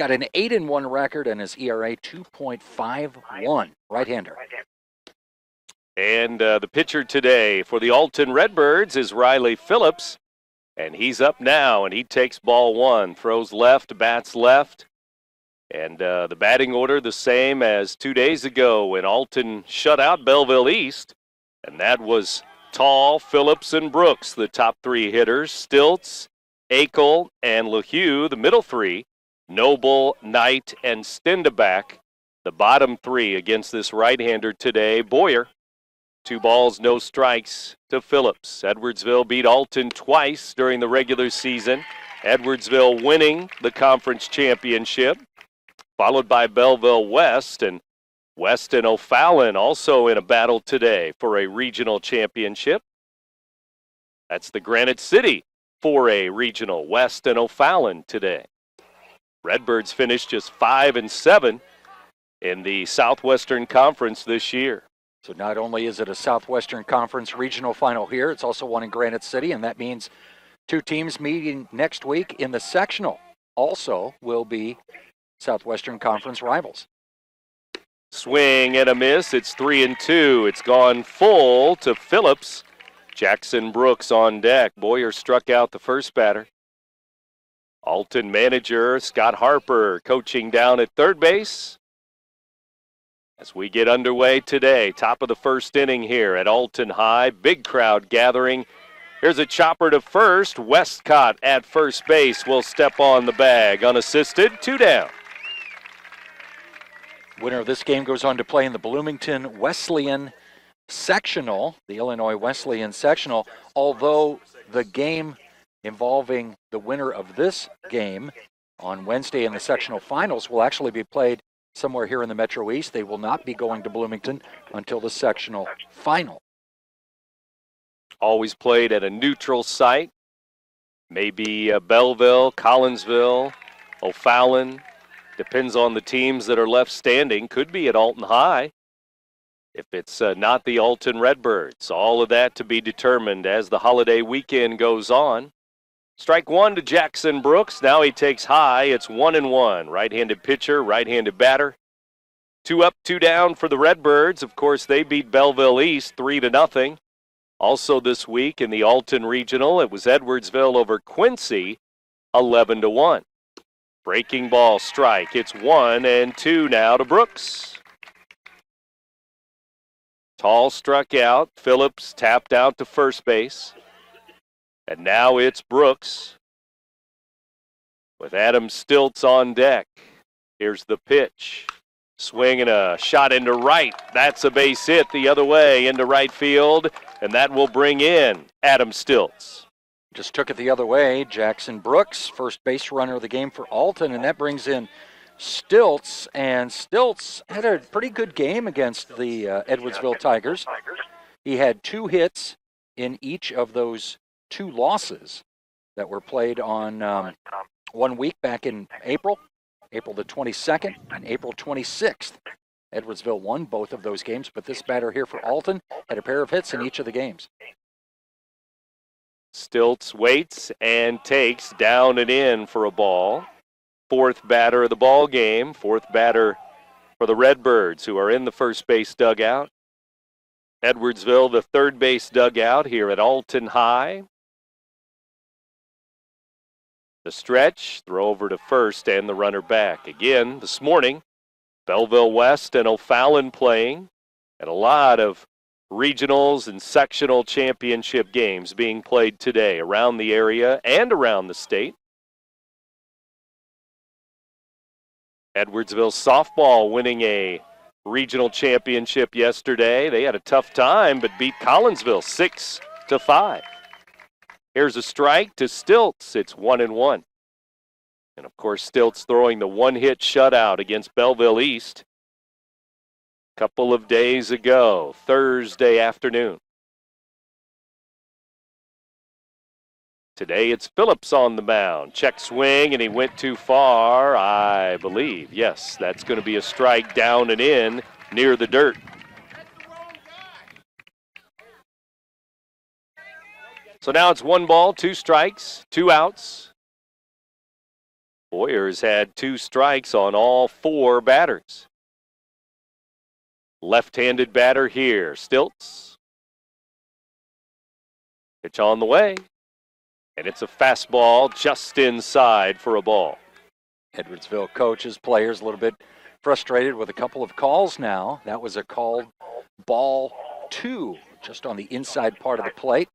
got an 8-1 record and his ERA 2.51. Right-hander. And the pitcher today for the Alton Redbirds is Riley Phillips. And he's up now, and he takes ball one. Throws left, bats left. And the batting order the same as 2 days ago when Alton shut out Belleville East. And that was Tall, Phillips, and Brooks, the top three hitters. Stilts, Akel, and LaHue, the middle three. Noble, Knight, and Stendeback, the bottom three against this right-hander today. Boyer, 2 balls, no strikes to Phillips. Edwardsville beat Alton twice during the regular season. Edwardsville winning the conference championship, followed by Belleville West, and West and O'Fallon also in a battle today for a regional championship. That's the Granite City for a regional, West and O'Fallon today. Redbirds finished just 5-7 in the Southwestern Conference this year. So not only is it a Southwestern Conference regional final here, it's also one in Granite City, and that means 2 teams meeting next week in the sectional also will be Southwestern Conference rivals. Swing and a miss. It's 3-2. It's gone full to Phillips. Jackson Brooks on deck. Boyer struck out the first batter. Alton manager Scott Harper coaching down at third base. As we get underway today, top of the first inning here at Alton High. Big crowd gathering. Here's a chopper to first. Westcott at first base will step on the bag. Unassisted, 2 down. Winner of this game goes on to play in the Bloomington Wesleyan Sectional, the Illinois Wesleyan Sectional, although the game involving the winner of this game on Wednesday in the sectional finals will actually be played somewhere here in the Metro East. They will not be going to Bloomington until the sectional final. Always played at a neutral site. Maybe Belleville, Collinsville, O'Fallon. Depends on the teams that are left standing. Could be at Alton High if it's not the Alton Redbirds. All of that to be determined as the holiday weekend goes on. Strike one to Jackson Brooks. Now he takes high. It's 1-1. Right-handed pitcher, right-handed batter. 2 up, 2 down for the Redbirds. Of course, they beat Belleville East 3-0. Also this week in the Alton Regional, it was Edwardsville over Quincy, 11-1. Breaking ball strike. It's 1-2 now to Brooks. Tall struck out. Phillips tapped out to first base. And now it's Brooks with Adam Stilts on deck. Here's the pitch. Swing and a shot into right. That's a base hit the other way into right field, and that will bring in Adam Stilts. Just took it the other way. Jackson Brooks, first base runner of the game for Alton, and that brings in Stilts. And Stilts had a pretty good game against the Edwardsville Tigers. He had 2 hits in each of those 2 losses that were played on 1 week back in April the 22nd and April 26th. Edwardsville won both of those games, but this batter here for Alton had a pair of hits in each of the games. Stilts waits and takes down and in for a ball. 4th batter of the ball game, 4th batter for the Redbirds, who are in the first base dugout. Edwardsville, the third base dugout here at Alton High. The stretch, throw over to first and the runner back. Again, this morning, Belleville West and O'Fallon playing, and a lot of regionals and sectional championship games being played today around the area and around the state. Edwardsville softball winning a regional championship yesterday. They had a tough time but beat Collinsville 6-5. Here's a strike to Stilts. It's 1-1. And of course, Stilts throwing the 1-hit shutout against Belleville East a couple of days ago, Thursday afternoon. Today it's Phillips on the mound. Check swing, and he went too far, I believe. Yes, that's going to be a strike down and in near the dirt. So now it's 1 ball, 2 strikes, 2 outs. Boyer's had 2 strikes on all 4 batters. Left-handed batter here, Stilts. Pitch on the way, and it's a fastball just inside for a ball. Edwardsville coaches, players a little bit frustrated with a couple of calls now. That was a called ball 2, just on the inside part of the plate.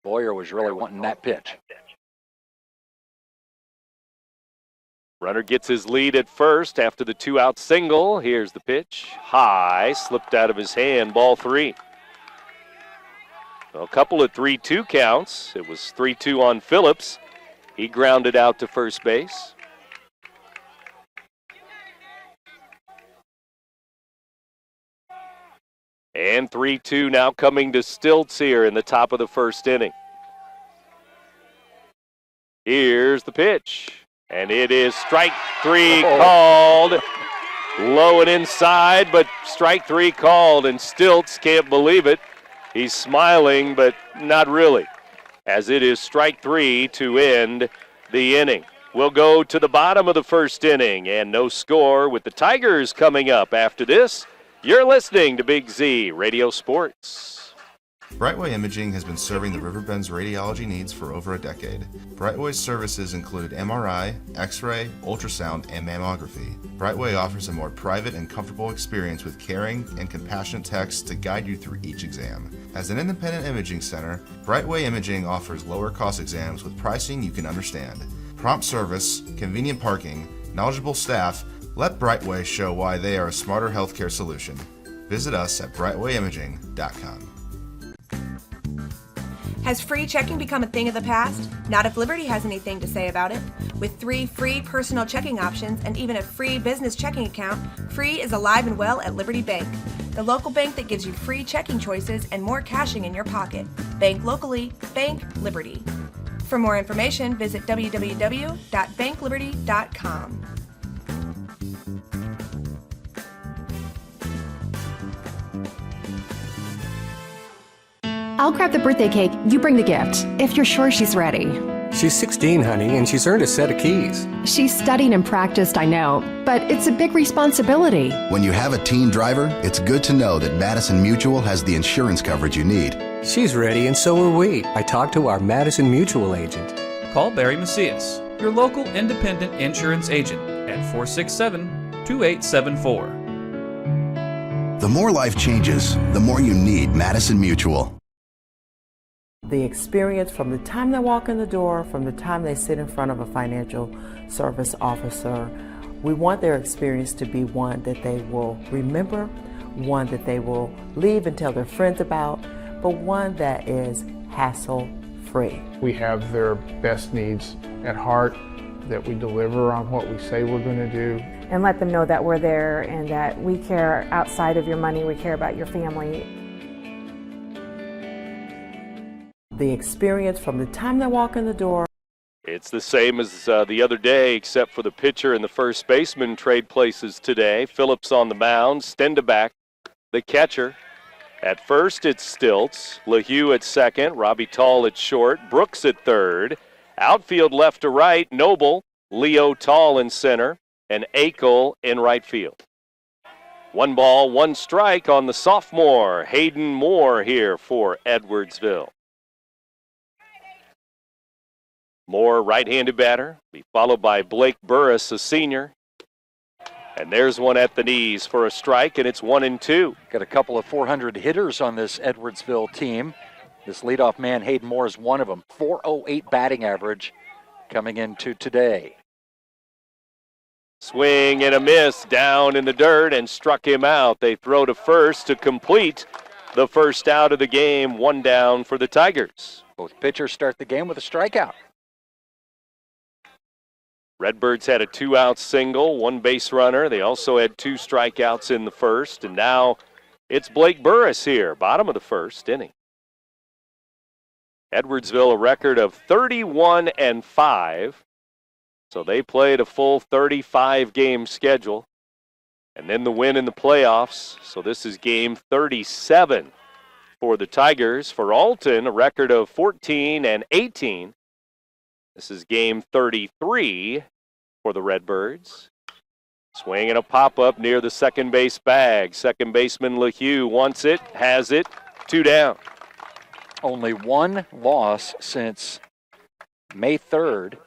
Boyer was really wanting that pitch. Runner gets his lead at first after the 2-out single. Here's the pitch. High, slipped out of his hand, ball 3. Well, a couple of 3-2 counts. It was 3-2 on Phillips. He grounded out to first base. And 3-2 now coming to Stilts here in the top of the first inning. Here's the pitch. And it is strike 3 called. Low and inside, but strike 3 called, and Stilts can't believe it. He's smiling, but not really, as it is strike 3 to end the inning. We'll go to the bottom of the first inning, and no score with the Tigers coming up after this. You're listening to Big Z Radio Sports. Brightway Imaging has been serving the Riverbend's radiology needs for over a decade. Brightway's services include MRI, X-ray, ultrasound, and mammography. Brightway offers a more private and comfortable experience with caring and compassionate techs to guide you through each exam. As an independent imaging center, Brightway Imaging offers lower cost exams with pricing you can understand. Prompt service, convenient parking, knowledgeable staff. Let Brightway show why they are a smarter healthcare solution. Visit us at RiverBender.com. Has free checking become a thing of the past? Not if Liberty has anything to say about it. With 3 free personal checking options and even a free business checking account, free is alive and well at Liberty Bank, the local bank that gives you free checking choices and more cashing in your pocket. Bank locally, bank Liberty. For more information, visit www.bankliberty.com. I'll grab the birthday cake, you bring the gift, if you're sure she's ready. She's 16, honey, and she's earned a set of keys. She's studied and practiced, I know, but it's a big responsibility. When you have a teen driver, it's good to know that Madison Mutual has the insurance coverage you need. She's ready, and so are we. I talked to our Madison Mutual agent. Call Barry Macias, your local independent insurance agent, at 467-2874. The more life changes, the more you need Madison Mutual. The experience from the time they walk in the door, from the time they sit in front of a financial service officer, we want their experience to be one that they will remember, one that they will leave and tell their friends about, but one that is hassle-free. We have their best needs at heart, that we deliver on what we say we're going to do. And let them know that we're there and that we care outside of your money, we care about your family. The experience from the time they walk in the door. It's the same as the other day, except for the pitcher and the first baseman trade places today. Phillips on the mound, Stendeback, the catcher. At first, it's Stilts, LaHue at second, Robbie Tall at short, Brooks at third. Outfield left to right, Noble, Leo Tall in center, and Akel in right field. 1 ball, 1 strike on the sophomore, Hayden Moore here for Edwardsville. Moore, right-handed batter, be followed by Blake Burris, a senior. And there's one at the knees for a strike, and it's 1-2. Got a couple of 400 hitters on this Edwardsville team. This leadoff man, Hayden Moore, is one of them. 408 batting average coming into today. Swing and a miss down in the dirt and struck him out. They throw to first to complete the first out of the game. 1 down for the Tigers. Both pitchers start the game with a strikeout. Redbirds had a 2-out single, 1 base runner. They also had 2 strikeouts in the first, and now it's Blake Burris here, bottom of the first inning. Edwardsville a record of 31-5, so they played a full 35-game schedule, and then the win in the playoffs. So this is game 37 for the Tigers. For Alton, a record of 14-18. This is game 33 for the Redbirds. Swing and a pop-up near the second base bag. Second baseman LeHue wants it, has it, 2 down. Only one loss since May 3rd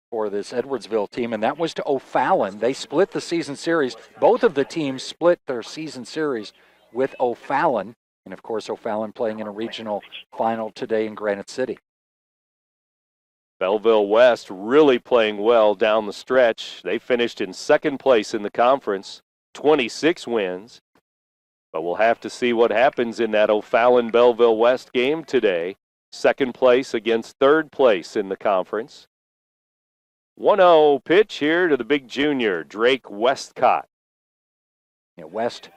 for this Edwardsville team, and that was to O'Fallon. They split the season series. Both of the teams split their season series with O'Fallon, and of course O'Fallon playing in a regional final today in Granite City. Belleville West really playing well down the stretch. They finished in second place in the conference, 26 wins. But we'll have to see what happens in that O'Fallon-Belleville West game today. Second place against third place in the conference. 1-0 pitch here to the big junior, Drake Westcott. Yeah, West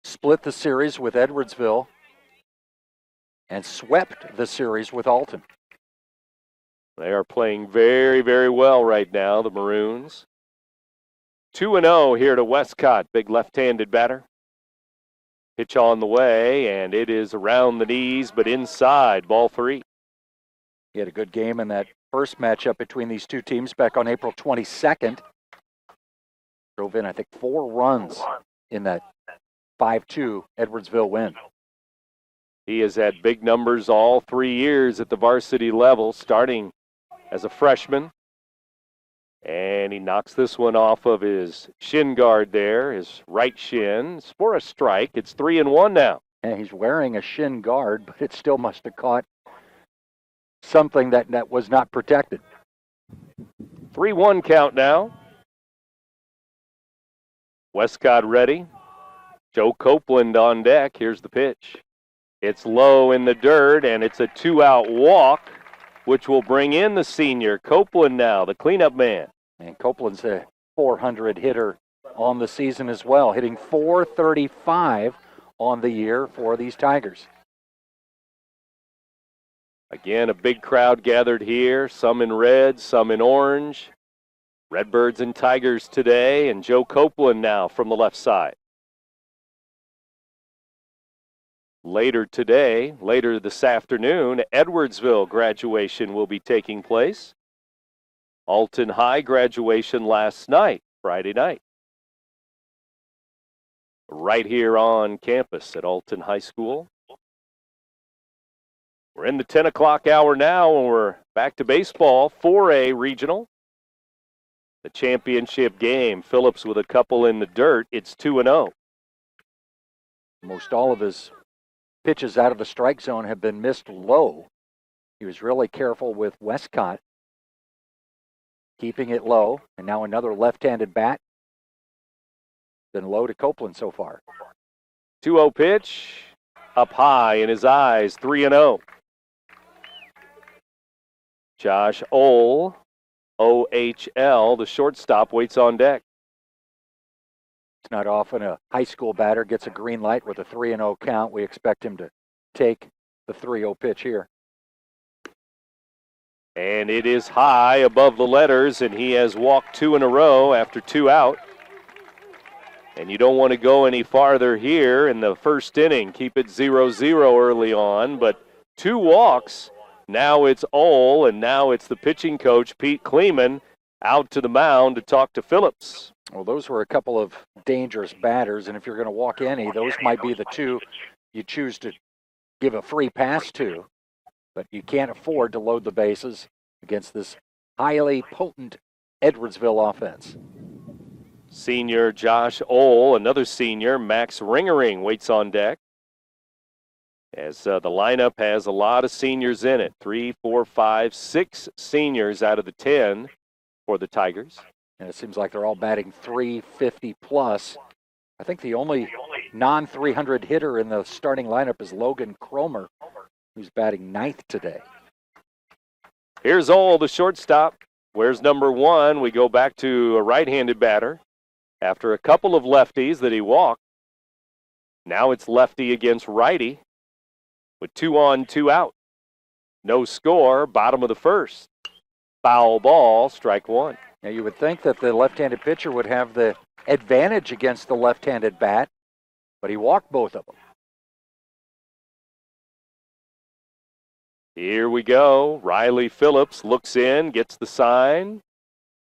split the series with Edwardsville and swept the series with Alton. They are playing very, very well right now, the Maroons. 2-0 here to Westcott, big left-handed batter. Pitch on the way, and it is around the knees, but inside, ball 3. He had a good game in that first matchup between these two teams back on April 22nd. Drove in, I think, 4 runs in that 5-2 Edwardsville win. He has had big numbers all 3 years at the varsity level, starting as a freshman. And he knocks this one off of his shin guard there, his right shin. It's for a strike. It's 3-1 now. And he's wearing a shin guard, but it still must have caught something that was not protected. 3-1 count now. Westcott ready. Joe Copeland on deck. Here's the pitch. It's low in the dirt, and it's a 2-out walk, which will bring in the senior. Copeland now, the cleanup man. And Copeland's a 400 hitter on the season as well, hitting .435 on the year for these Tigers. Again, a big crowd gathered here, some in red, some in orange. Redbirds and Tigers today, and Joe Copeland now from the left side. Later today, later this afternoon, Edwardsville graduation will be taking place. Alton High graduation last night, Friday night. Right here on campus at Alton High School. We're in the 10 o'clock hour now, and we're back to baseball, 4A regional. The championship game, Phillips with a couple in the dirt. It's 2-0. Most all of his pitches out of the strike zone have been missed low. He was really careful with Westcott, keeping it low, and now another left-handed bat. Been low to Copeland so far. 2-0 pitch, up high in his eyes, 3-0. Josh Ohl, OHL, the shortstop, waits on deck. It's not often a high school batter gets a green light with a 3-0 count. We expect him to take the 3-0 pitch here. And it is high above the letters, and he has walked 2 in a row after 2 out. And you don't want to go any farther here in the first inning. Keep it 0-0 early on, but 2 walks. Now it's Ohl, and now it's the pitching coach, Pete Kleeman, out to the mound to talk to Phillips. Well, those were a couple of dangerous batters, and if you're going to walk any, those might be the 2 you choose to give a free pass to. But you can't afford to load the bases against this highly potent Edwardsville offense. Senior Josh Ohl, another senior, Max Ringering, waits on deck. As the lineup has a lot of seniors in it. 3, 4, 5, 6 seniors out of the 10 for the Tigers. And it seems like they're all batting .350 plus. I think the only non-300 hitter in the starting lineup is Logan Cromer, who's batting 9th today. Here's Ohl, the shortstop. Where's number 1? We go back to a right-handed batter. After a couple of lefties that he walked, now it's lefty against righty with 2 on, 2 out. No score, bottom of the first. Foul ball, strike 1. Now you would think that the left-handed pitcher would have the advantage against the left-handed bat, but he walked both of them. Here we go. Riley Phillips looks in, gets the sign.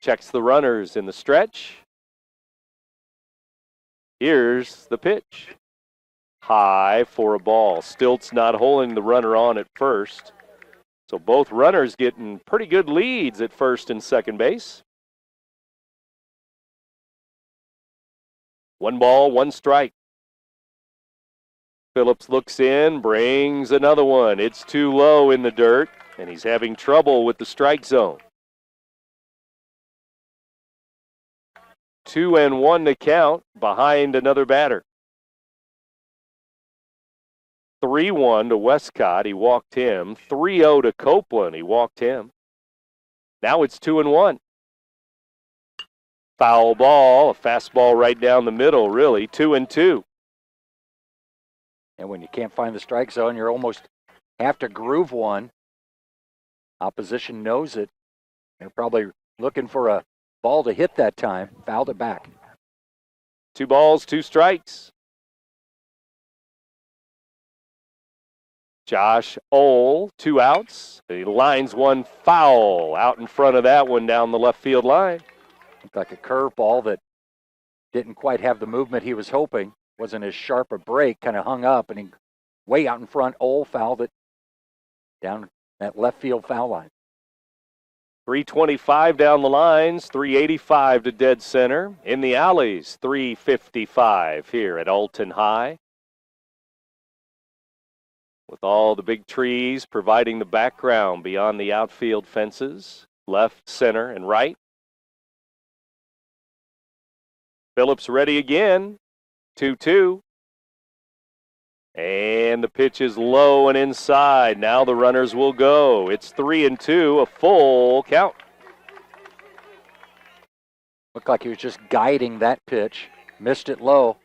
Checks the runners in the stretch. Here's the pitch. High for a ball. Stilts not holding the runner on at first. So both runners getting pretty good leads at first and second base. 1 ball, 1 strike. Phillips looks in, brings another one. It's too low in the dirt, and he's having trouble with the strike zone. 2-1 to count behind another batter. 3-1 to Westcott. He walked him. 3-0 to Copeland. He walked him. Now it's 2-1. Foul ball, a fastball right down the middle, really. 2-2. And when you can't find the strike zone, you almost have to groove one. Opposition knows it. They're probably looking for a ball to hit that time. Fouled it back. 2 balls, 2 strikes. Josh Ohl, 2 outs. He lines one foul out in front of that one down the left field line. Looked like a curveball that didn't quite have the movement he was hoping. Wasn't as sharp a break, kind of hung up, and he way out in front. Ohl fouled it down that left field foul line. 325 down the lines, 385 to dead center. In the alleys, 355 here at Alton High. With all the big trees providing the background beyond the outfield fences, left, center, and right. Phillips ready again, 2-2. And the pitch is low and inside. Now the runners will go. It's 3-2, a full count. Looked like he was just guiding that pitch. Missed it low.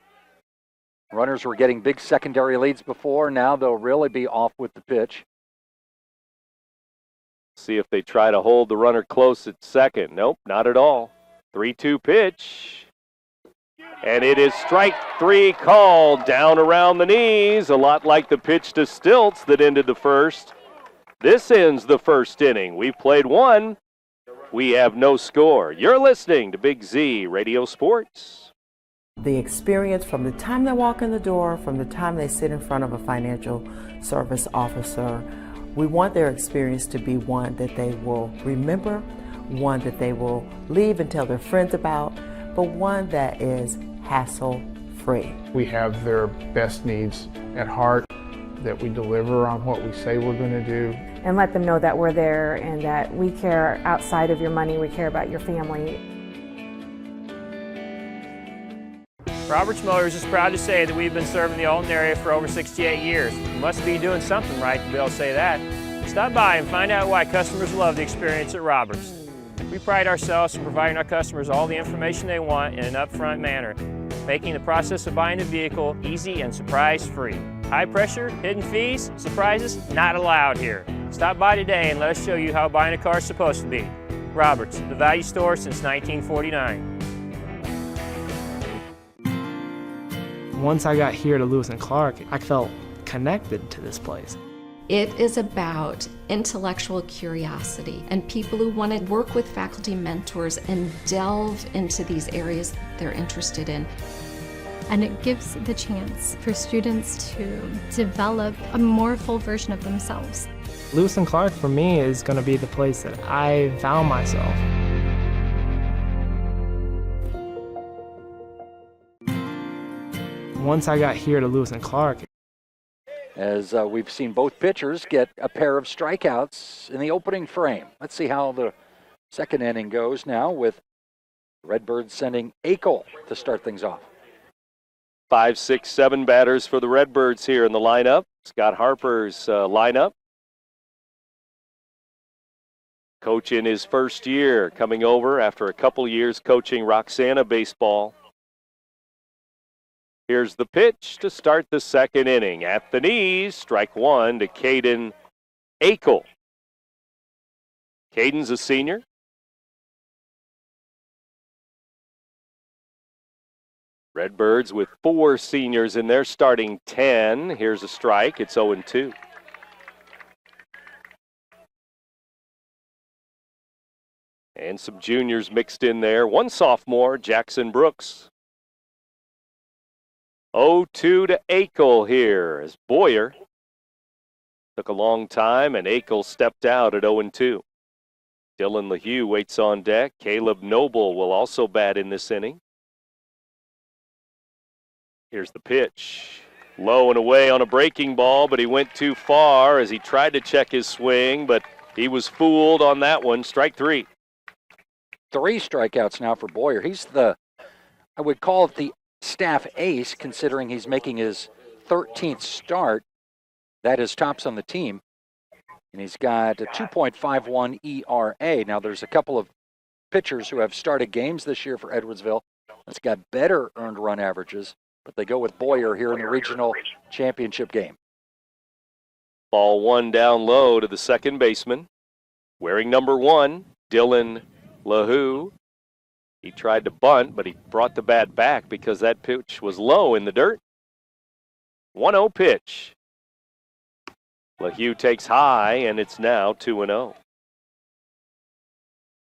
Runners were getting big secondary leads before. Now they'll really be off with the pitch. See if they try to hold the runner close at second. Nope, not at all. 3-2 pitch. And it is strike 3 called down around the knees, a lot like the pitch to Stilts that ended the first. This ends the first inning. We've played 1. We have no score. You're listening to Big Z Radio Sports. The experience from the time they walk in the door, from the time they sit in front of a financial service officer, we want their experience to be one that they will remember, one that they will leave and tell their friends about, but one that is hassle-free. We have their best needs at heart, that we deliver on what we say we're going to do. And let them know that we're there and that we care outside of your money, we care about your family. Roberts Motors is proud to say that we've been serving the Alton area for over 68 years. We must be doing something right to be able to say that. Stop by and find out why customers love the experience at Roberts. We pride ourselves in providing our customers all the information they want in an upfront manner, making the process of buying a vehicle easy and surprise-free. High pressure, hidden fees, surprises, not allowed here. Stop by today and let us show you how buying a car is supposed to be. Roberts, the value store since 1949. Once I got here to Lewis and Clark, I felt connected to this place. It is about intellectual curiosity and people who want to work with faculty mentors and delve into these areas they're interested in. And it gives the chance for students to develop a more full version of themselves. Lewis and Clark for me is going to be the place that I found myself. Once I got here to Lewis and Clark, as we've seen both pitchers get a pair of strikeouts in the opening frame. Let's see how the second inning goes now with Redbirds sending Akel to start things off. 5, 6, 7 batters for the Redbirds here in the lineup. Scott Harper's lineup. Coach in his first year, coming over after a couple years coaching Roxana baseball. Here's the pitch to start the second inning. At the knees, strike 1 to Caden Akel. Caden's a senior. Redbirds with 4 seniors in their starting 10. Here's a strike. It's 0-2. And some juniors mixed in there. One sophomore, Jackson Brooks. 0-2 to Akel here as Boyer took a long time, and Akel stepped out at 0-2. Dylan LaHue waits on deck. Caleb Noble will also bat in this inning. Here's the pitch. Low and away on a breaking ball, but he went too far as he tried to check his swing, but he was fooled on that one. Strike three. 3 strikeouts now for Boyer. He's I would call it the staff ace, considering he's making his 13th start. That is tops on the team. And he's got a 2.51 ERA. Now, there's a couple of pitchers who have started games this year for Edwardsville that's got better earned run averages, but they go with Boyer here in the regional championship game. Ball one down low to the second baseman. Wearing number 1, Dylan LaHue. He tried to bunt, but he brought the bat back because that pitch was low in the dirt. 1-0 pitch. LaHue takes high, and it's now 2-0.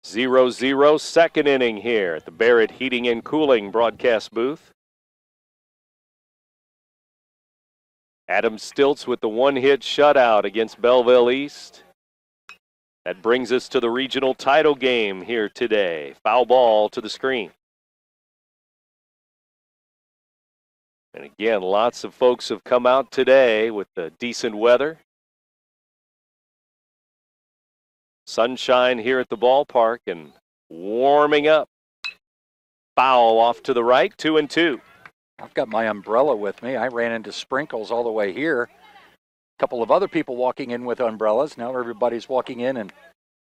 0-0 second inning here at the Barrett Heating and Cooling broadcast booth. Adam Stiltz with the one-hit shutout against Belleville East. That brings us to the regional title game here today. Foul ball to the screen. And again, lots of folks have come out today with the decent weather. Sunshine here at the ballpark and warming up. Foul off to the right, 2-2. I've got my umbrella with me. I ran into sprinkles all the way here. A couple of other people walking in with umbrellas. Now everybody's walking in and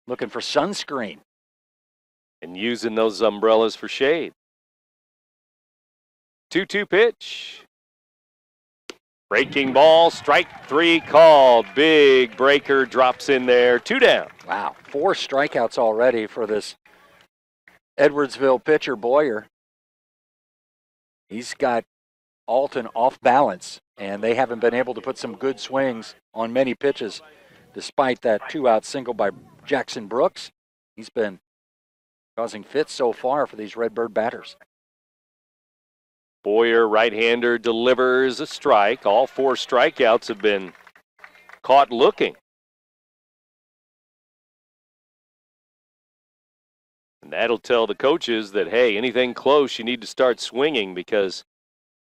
looking for sunscreen. And using those umbrellas for shade. 2-2 pitch. Breaking ball, strike 3 called. Big breaker drops in there, 2 down. Wow, 4 strikeouts already for this Edwardsville pitcher, Boyer. He's got Alton off balance, and they haven't been able to put some good swings on many pitches, despite that 2-out single by Jackson Brooks. He's been causing fits so far for these Redbird batters. Boyer, right-hander, delivers a strike. All 4 strikeouts have been caught looking. And that'll tell the coaches that, hey, anything close, you need to start swinging because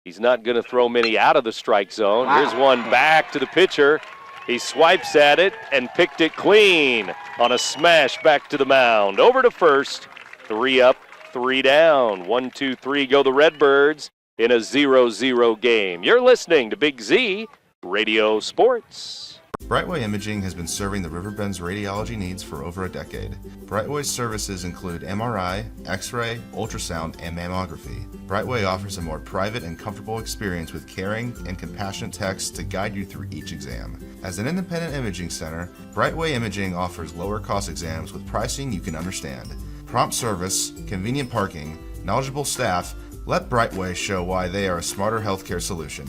he's not going to throw many out of the strike zone. Wow. Here's one back to the pitcher. He swipes at it and picked it clean on a smash back to the mound. Over to first. 3 up, 3 down. 1-2-3 go the Redbirds in a 0-0 game. You're listening to Big Z Radio Sports. Brightway Imaging has been serving the Riverbend's radiology needs for over a decade. Brightway's services include MRI, X-ray, ultrasound, and mammography. Brightway offers a more private and comfortable experience with caring and compassionate techs to guide you through each exam. As an independent imaging center, Brightway Imaging offers lower cost exams with pricing you can understand. Prompt service, convenient parking, knowledgeable staff. Let Brightway show why they are a smarter healthcare solution.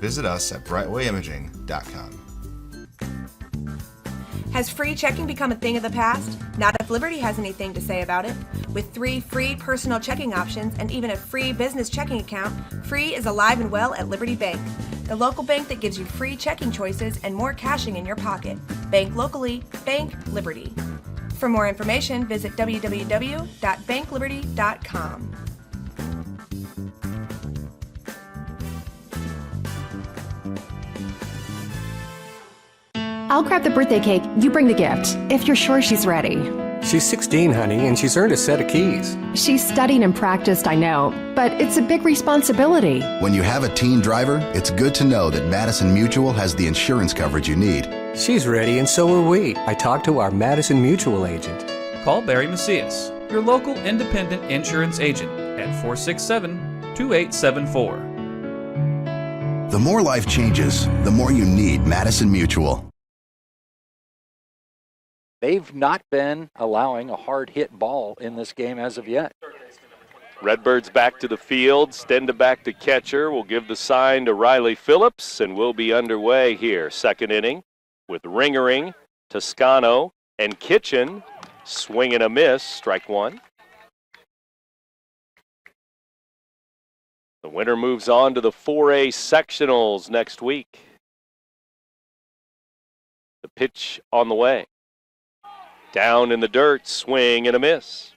Visit us at RiverBender.com. Has free checking become a thing of the past? Not if Liberty has anything to say about it. With 3 free personal checking options and even a free business checking account, free is alive and well at Liberty Bank, the local bank that gives you free checking choices and more cashing in your pocket. Bank locally, bank Liberty. For more information, visit www.bankliberty.com. I'll grab the birthday cake, you bring the gift, if you're sure she's ready. She's 16, honey, and she's earned a set of keys. She's studied and practiced, I know, but it's a big responsibility. When you have a teen driver, it's good to know that Madison Mutual has the insurance coverage you need. She's ready, and so are we. I talked to our Madison Mutual agent. Call Barry Macias, your local independent insurance agent, at 467-2874. The more life changes, the more you need Madison Mutual. They've not been allowing a hard hit ball in this game as of yet. Redbirds back to the field. Stenda back to catcher. We'll give the sign to Riley Phillips, and we'll be underway here. Second inning with Ringering, Toscano, and Kitchen. Swing and a miss, strike one. The winner moves on to the 4A sectionals next week. The pitch on the way. Down in the dirt, swing and a miss.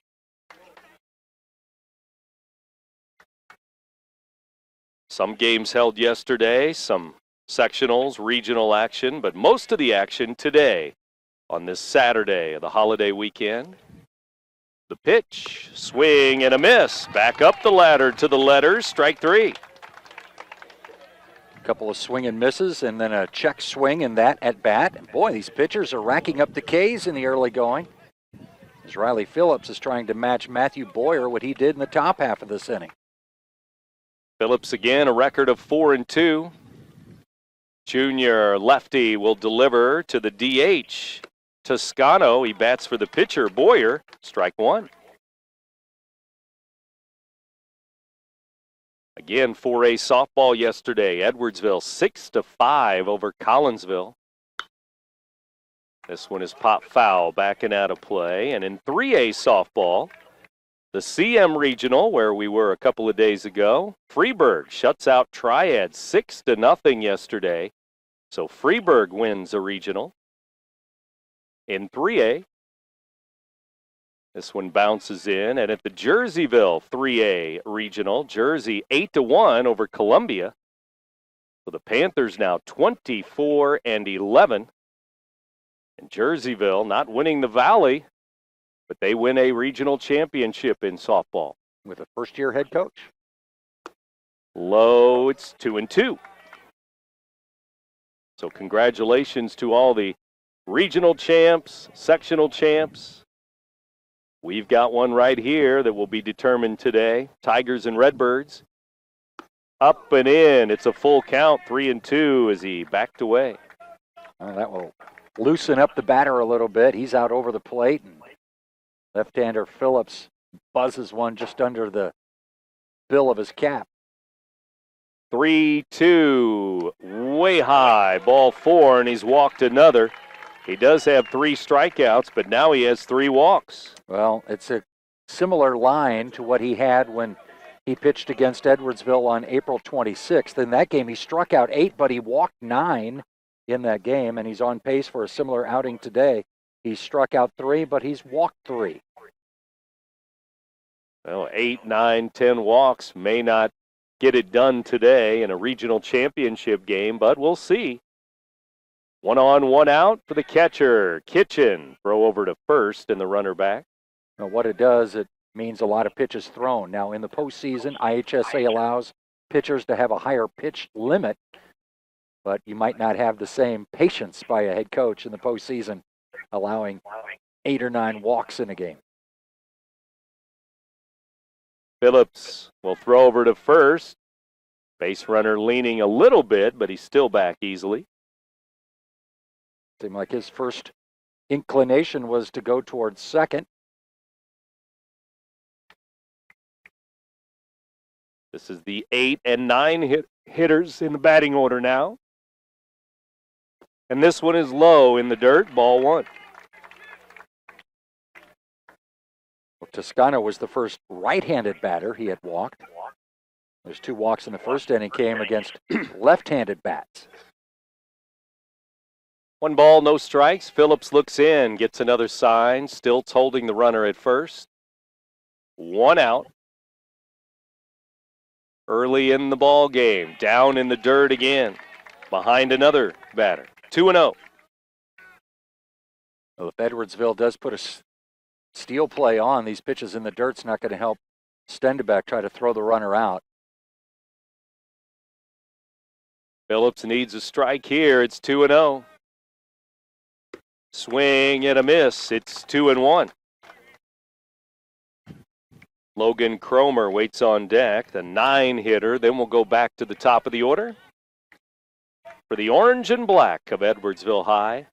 Some games held yesterday, some sectionals, regional action, but most of the action today on this Saturday of the holiday weekend. The pitch, swing and a miss. Back up the ladder to the letters, strike three. A couple of swing and misses and then a check swing in that at bat. And boy, these pitchers are racking up the Ks in the early going. As Riley Phillips is trying to match Matthew Boyer, what he did in the top half of this inning. Phillips again, a record of 4-2. Junior lefty will deliver to the DH. Toscano, he bats for the pitcher, Boyer, strike one. Again, 4A softball yesterday. Edwardsville 6-5 over Collinsville. This one is pop foul, backing out of play. And in 3A softball, the CM Regional, where we were a couple of days ago, Freeburg shuts out Triad 6-0 yesterday. So Freeburg wins a regional. In 3A, this one bounces in, and at the Jerseyville 3A regional, Jersey 8-1 over Columbia. So the Panthers now 24-11. And Jerseyville not winning the Valley, but they win a regional championship in softball. With a first-year head coach. Low, it's 2-2. So congratulations to all the regional champs, sectional champs. We've got one right here that will be determined today. Tigers and Redbirds. Up and in. It's a full count, 3-2 as he backed away. Well, that will loosen up the batter a little bit. He's out over the plate. And left-hander Phillips buzzes one just under the bill of his cap. 3-2. Way high. Ball four, and he's walked another. He does have 3 strikeouts, but now he has 3 walks. Well, it's a similar line to what he had when he pitched against Edwardsville on April 26th. In that game, he struck out 8, but he walked 9 in that game, and he's on pace for a similar outing today. He struck out 3, but he's walked 3. Well, 8, 9, 10 walks may not get it done today in a regional championship game, but we'll see. 1 on, 1 out for the catcher. Kitchen, throw over to first and the runner back. Now, what it does, it means a lot of pitches thrown. Now, in the postseason, IHSA allows pitchers to have a higher pitch limit, but you might not have the same patience by a head coach in the postseason, allowing 8 or 9 walks in a game. Phillips will throw over to first. Base runner leaning a little bit, but he's still back easily. Seemed like his first inclination was to go towards second. This is the 8 and 9 hitters in the batting order now. And this one is low in the dirt, ball 1. Well, Toscano was the first right-handed batter he had walked. There's 2 walks in the first inning, came against left-handed bats. 1 ball, no strikes. Phillips looks in, gets another sign. Stilts holding the runner at first. 1 out. Early in the ball game, down in the dirt again, behind another batter. 2-0. Well, if Edwardsville does put a steal play on, these pitches in the dirt's not going to help Stendebeck try to throw the runner out. Phillips needs a strike here. It's 2-0. Swing and a miss. It's 2-1. Logan Cromer waits on deck, the 9 hitter. Then we'll go back to the top of the order for the orange and black of Edwardsville High.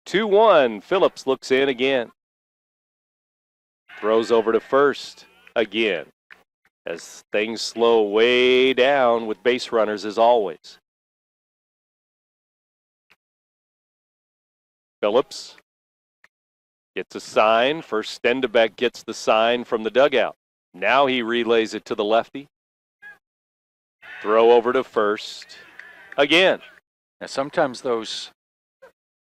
2-1. Phillips looks in again. Throws over to first again as things slow way down with base runners as always. Phillips gets a sign. First, Stendebeck gets the sign from the dugout. Now he relays it to the lefty. Throw over to first again. Now, sometimes those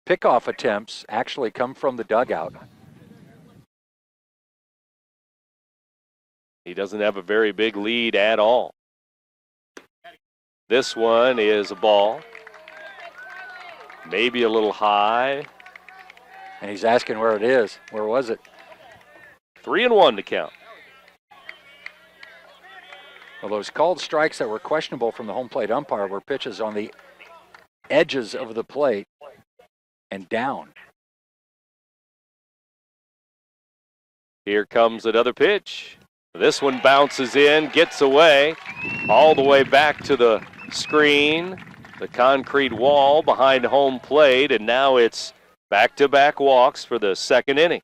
pickoff attempts actually come from the dugout. He doesn't have a very big lead at all. This one is a ball. Maybe a little high. And he's asking where it is. Where was it? 3-1 to count. Well, those called strikes that were questionable from the home plate umpire were pitches on the edges of the plate and down. Here comes another pitch. This one bounces in, gets away, all the way back to the screen, the concrete wall behind home plate, and now it's back-to-back walks for the second inning.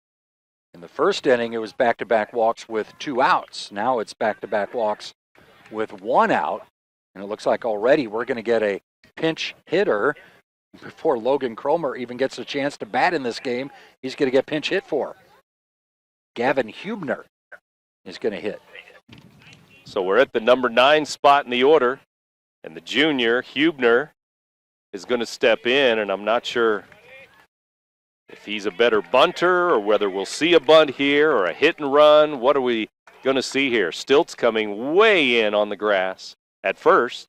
In the first inning, it was back-to-back walks with 2 outs. Now it's back-to-back walks with 1 out, and it looks like already we're going to get a pinch hitter before Logan Cromer even gets a chance to bat in this game. He's going to get pinch hit for. Gavin Hubner is going to hit. So we're at the number 9 spot in the order, and the junior, Hubner, is going to step in, and I'm not sure if he's a better bunter or whether we'll see a bunt here or a hit and run. What are we going to see here? Stilts coming way in on the grass at first.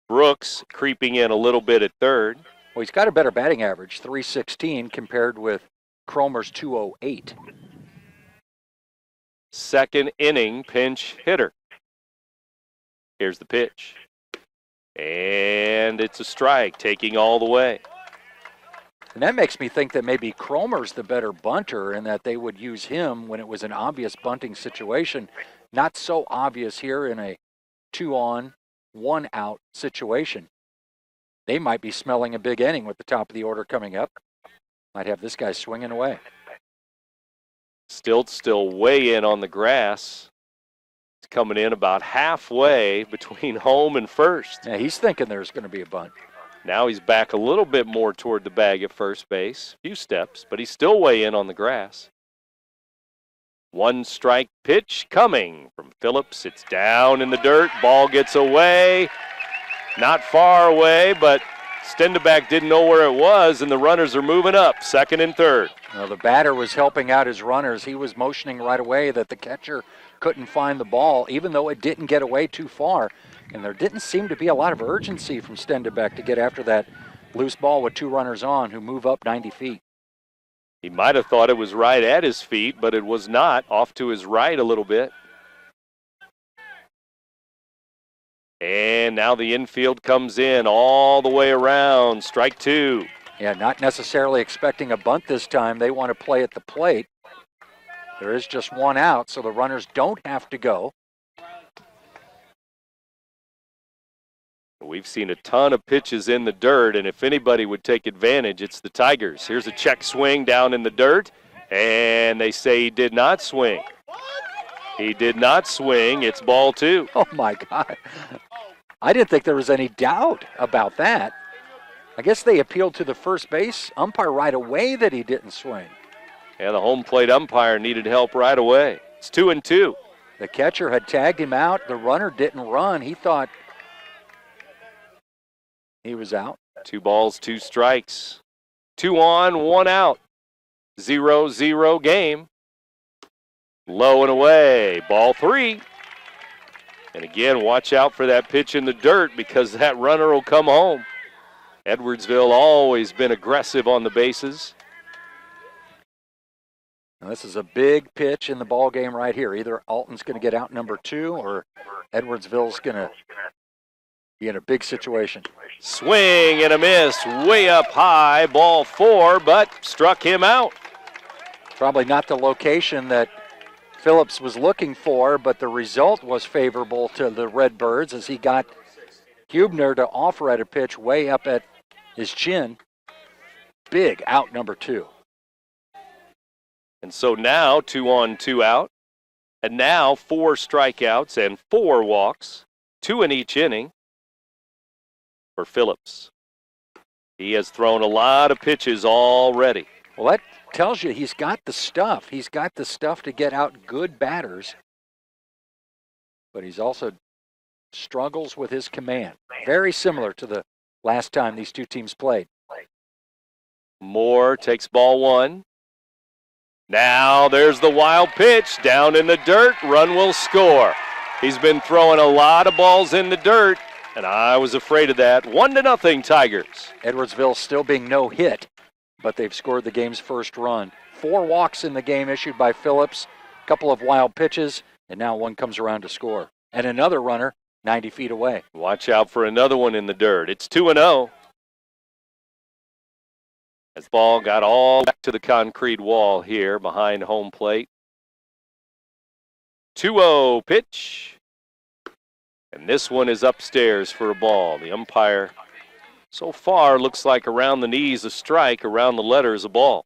Brooks creeping in a little bit at third. Well, he's got a better batting average, .316, compared with Cromer's .208. Second inning pinch hitter. Here's the pitch. And it's a strike, taking all the way. And that makes me think that maybe Cromer's the better bunter and that they would use him when it was an obvious bunting situation. Not so obvious here in a 2-on, 1-out situation. They might be smelling a big inning with the top of the order coming up. Might have this guy swinging away. Stilts still way in on the grass. He's coming in about halfway between home and first. Yeah, he's thinking there's going to be a bunt. Now he's back a little bit more toward the bag at first base. A few steps, but he's still way in on the grass. 1 strike pitch coming from Phillips. It's down in the dirt. Ball gets away. Not far away, but Stendebeck didn't know where it was, and the runners are moving up, second and third. Well, the batter was helping out his runners. He was motioning right away that the catcher couldn't find the ball, even though it didn't get away too far. And there didn't seem to be a lot of urgency from Stendebeck to get after that loose ball with 2 runners on who move up 90 feet. He might have thought it was right at his feet, but it was not. Off to his right a little bit. And now the infield comes in all the way around. Strike 2. Yeah, not necessarily expecting a bunt this time. They want to play at the plate. There is just 1 out, so the runners don't have to go. We've seen a ton of pitches in the dirt, and if anybody would take advantage, it's the Tigers. Here's a check swing down in the dirt, and they say he did not swing. He did not swing. It's ball 2. Oh, my God. I didn't think there was any doubt about that. I guess they appealed to the first base umpire right away that he didn't swing. Yeah, the home plate umpire needed help right away. It's 2-2. The catcher had tagged him out. The runner didn't run. He thought he was out. 2 balls, 2 strikes. 2 on, 1 out. 0-0 game. Low and away. Ball 3. And again, watch out for that pitch in the dirt because that runner will come home. Edwardsville always been aggressive on the bases. Now, this is a big pitch in the ball game right here. Either Alton's going to get out number 2 or Edwardsville's going to be in a big situation. Swing and a miss, way up high, ball 4, but struck him out. Probably not the location that Phillips was looking for, but the result was favorable to the Redbirds as he got Hubner to offer at a pitch way up at his chin. Big out number 2. And so now 2 on, 2 out. And now 4 strikeouts and 4 walks, 2 in each inning for Phillips. He has thrown a lot of pitches already. Well, that tells you he's got the stuff. He's got the stuff to get out good batters. But he's also struggles with his command. Very similar to the last time these two teams played. Moore takes ball one. Now there's the wild pitch down in the dirt. Run will score. He's been throwing a lot of balls in the dirt, and I was afraid of that. 1-0 Tigers. Edwardsville still being no hit, but they've scored the game's first run. 4 walks in the game issued by Phillips, a couple of wild pitches, and now one comes around to score. And another runner 90 feet away. Watch out for another one in the dirt. It's 2-0. As ball got all back to the concrete wall here behind home plate. 2-0 pitch. And this one is upstairs for a ball. The umpire so far looks like around the knees a strike, around the letters a ball.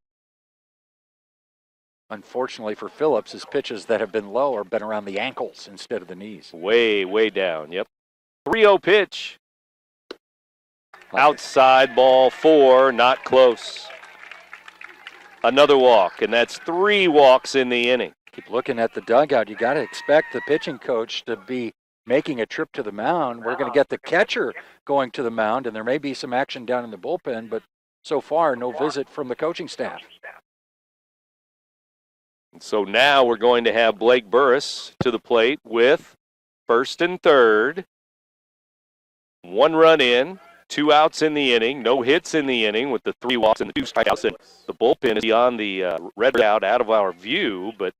Unfortunately for Phillips, his pitches that have been low have been around the ankles instead of the knees. Way, way down, yep. 3-0 pitch. Outside ball 4, not close. Another walk, and that's 3 walks in the inning. Keep looking at the dugout. You got to expect the pitching coach to be making a trip to the mound. We're going to get the catcher going to the mound, and there may be some action down in the bullpen, but so far, no visit from the coaching staff. And so now we're going to have Blake Burris to the plate with first and third. 1 run in, 2 outs in the inning, no hits in the inning with the 3 walks and the 2 strikeouts. And the bullpen is beyond the red out of our view, but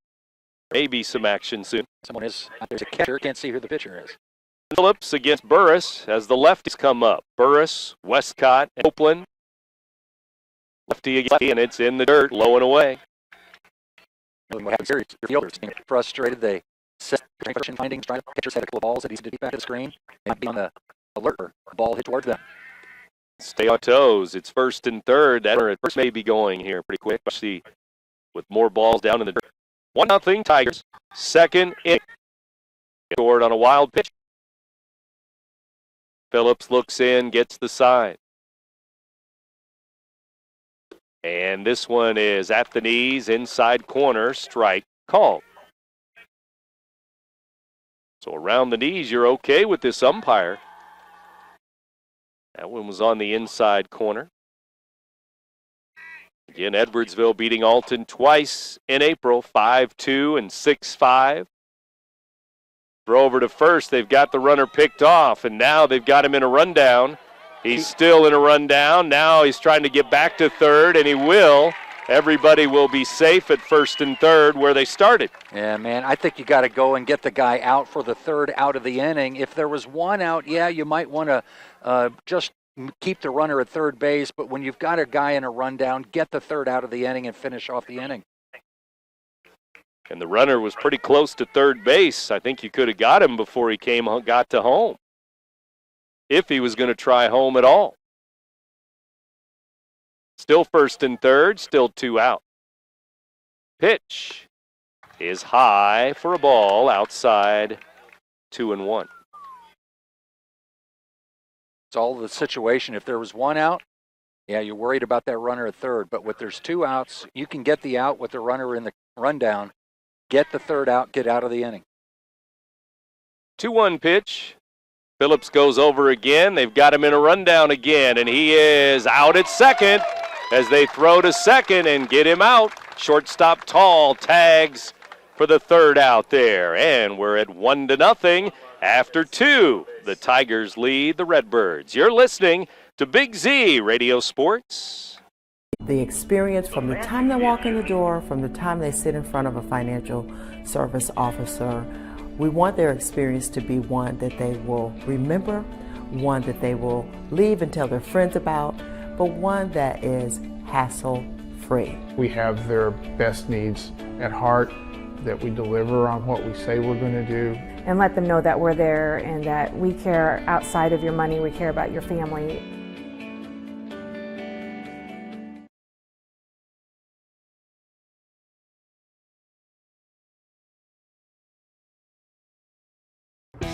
maybe some action soon. Someone is, there's a catcher, can't see who the pitcher is. Phillips against Burris as the lefties come up. Burris, Westcott, and Copeland. Lefty again, and it's in the dirt, low and away. What happens here, your fielders being frustrated. They set question findings, try to catchers had a couple of balls that needed to be back to the screen. They might be on the alert or a ball hit towards them. Stay on toes. It's first and third. That at first may be going here pretty quick. See, with more balls down in the dirt. 1-0 Tigers. Second inning. Scored on a wild pitch. Phillips looks in, gets the side. And this one is at the knees, inside corner, strike called. So around the knees, you're okay with this umpire. That one was on the inside corner. Again, Edwardsville beating Alton twice in April, 5-2 and 6-5. Throw over to first. They've got the runner picked off, and now they've got him in a rundown. He's still in a rundown. Now he's trying to get back to third, and he will. Everybody will be safe at first and third where they started. Yeah, man, I think you got to go and get the guy out for the third out of the inning. If there was one out, yeah, you might want to just keep the runner at third base, but when you've got a guy in a rundown, get the third out of the inning and finish off the inning. And the runner was pretty close to third base. I think you could have got him before he got to home, if he was going to try home at all. Still first and third, still 2 out. Pitch is high for a ball outside 2-1. It's all the situation. If there was one out, yeah, you're worried about that runner at third. But with there's 2 outs, you can get the out with the runner in the rundown, get the third out, get out of the inning. 2-1 pitch. Phillips goes over again. They've got him in a rundown again, and he is out at second as they throw to second and get him out. Shortstop Tall tags for the third out there, and we're at 1-0 after 2. The Tigers lead the Redbirds. You're listening to Big Z Radio Sports. The experience from the time they walk in the door, from the time they sit in front of a financial service officer, we want their experience to be one that they will remember, one that they will leave and tell their friends about, but one that is hassle-free. We have their best needs at heart, that we deliver on what we say we're going to do. And let them know that we're there and that we care outside of your money, we care about your family.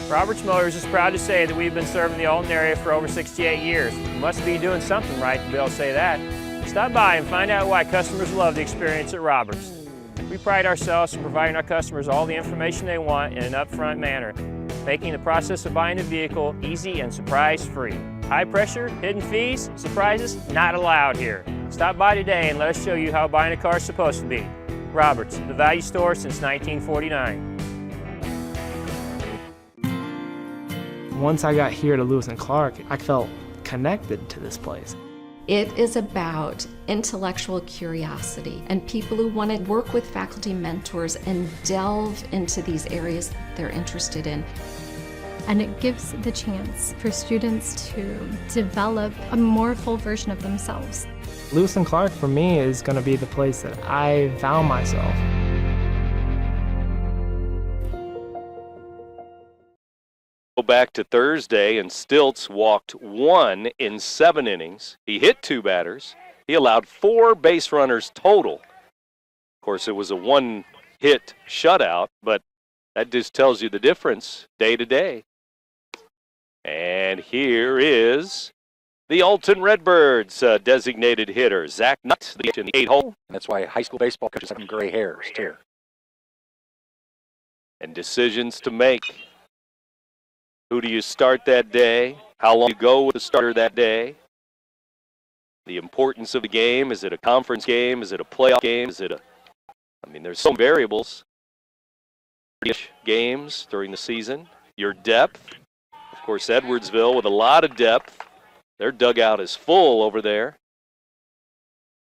Roberts Motors is proud to say that we've been serving the Alton area for over 68 years. We must be doing something right to be able to say that. Stop by and find out why customers love the experience at Roberts. We pride ourselves in providing our customers all the information they want in an upfront manner, making the process of buying a vehicle easy and surprise-free. High pressure, hidden fees, surprises, not allowed here. Stop by today and let us show you how buying a car is supposed to be. Roberts, the value store since 1949. Once I got here to Lewis and Clark, I felt connected to this place. It is about intellectual curiosity and people who want to work with faculty mentors and delve into these areas they're interested in. And it gives the chance for students to develop a more full version of themselves. Lewis and Clark for me is going to be the place that I found myself. Go back to Thursday, and Stilts walked 1 in 7 innings. He hit 2 batters. He allowed 4 base runners total. Of course, it was a 1-hit shutout, but that just tells you the difference day to day. And here is the Alton Redbirds designated hitter, Zach Nutt, in the 8-hole. That's why high school baseball coaches have gray hairs, too. And decisions to make. Who do you start that day? How long do you go with the starter that day? The importance of the game. Is it a conference game? Is it a playoff game? There's some variables. Games during the season. Your depth. Of course, Edwardsville with a lot of depth. Their dugout is full over there.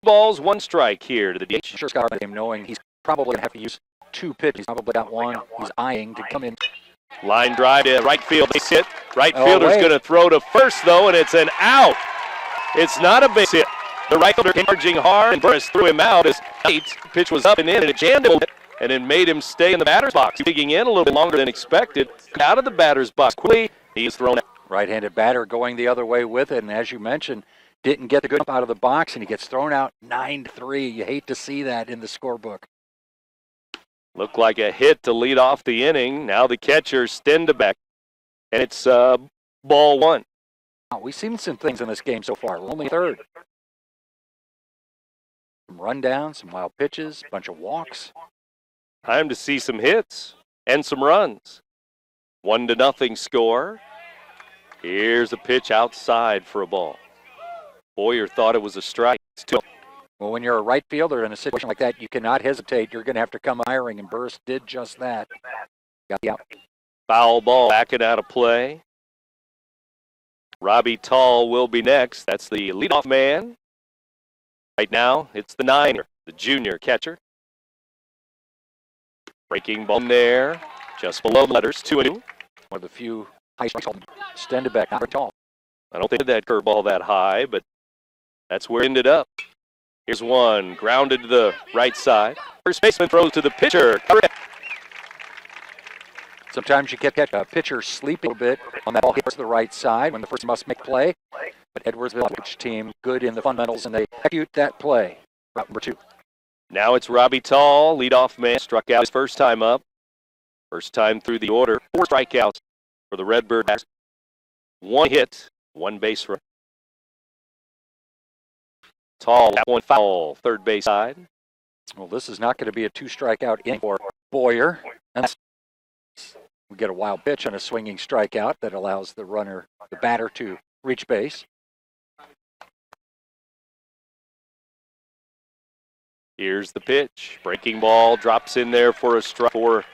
Balls, 1 strike here to the DH. Sure, Scott, game knowing he's probably going to have to use 2 pitches. He's probably got 1 he's eyeing to come in. Line drive to right field, base hit. Right fielder's going to throw to first, though, and it's an out. It's not a base hit. The right fielder came charging hard, and Burris threw him out as the pitch was up and in, and it jammed him, and it made him stay in the batter's box. Digging in a little bit longer than expected. Out of the batter's box quickly, he's thrown out. Right-handed batter going the other way with it, and as you mentioned, didn't get the good out of the box, and he gets thrown out 9-3. You hate to see that in the scorebook. Looked like a hit to lead off the inning. Now the catcher, Stendebeck, and it's ball 1. We've seen some things in this game so far. We're only third. Some rundowns, some wild pitches, a bunch of walks. Time to see some hits and some runs. 1-0 score. Here's a pitch outside for a ball. Boyer thought it was a strike. Well, when you're a right fielder in a situation like that, you cannot hesitate. You're going to have to come firing, and Burris did just that. Got the out. Foul ball, backing out of play. Robbie Tall will be next. That's the leadoff man. Right now, it's the 9er, the junior catcher. Breaking ball there, just below the letters, 2-2. One of the few high strikes. Stendebeck, not very tall. I don't think that curveball that high, but that's where it ended up. Here's one, grounded to the right side. First baseman throws to the pitcher. Sometimes you can catch a pitcher sleeping a little bit on that ball hit to the right side when the first must make play. But Edwardsville, which team, good in the fundamentals, and they execute that play. Route number 2. Now it's Robbie Tall, leadoff man, struck out his first time up. First time through the order. 4 strikeouts for the Redbirds. 1 hit, 1 base run. Tall, that one foul, third base side. Well, this is not going to be a 2-strikeout inning for Boyer. We get a wild pitch on a swinging strikeout that allows the batter to reach base. Here's the pitch. Breaking ball drops in there for a strike. 4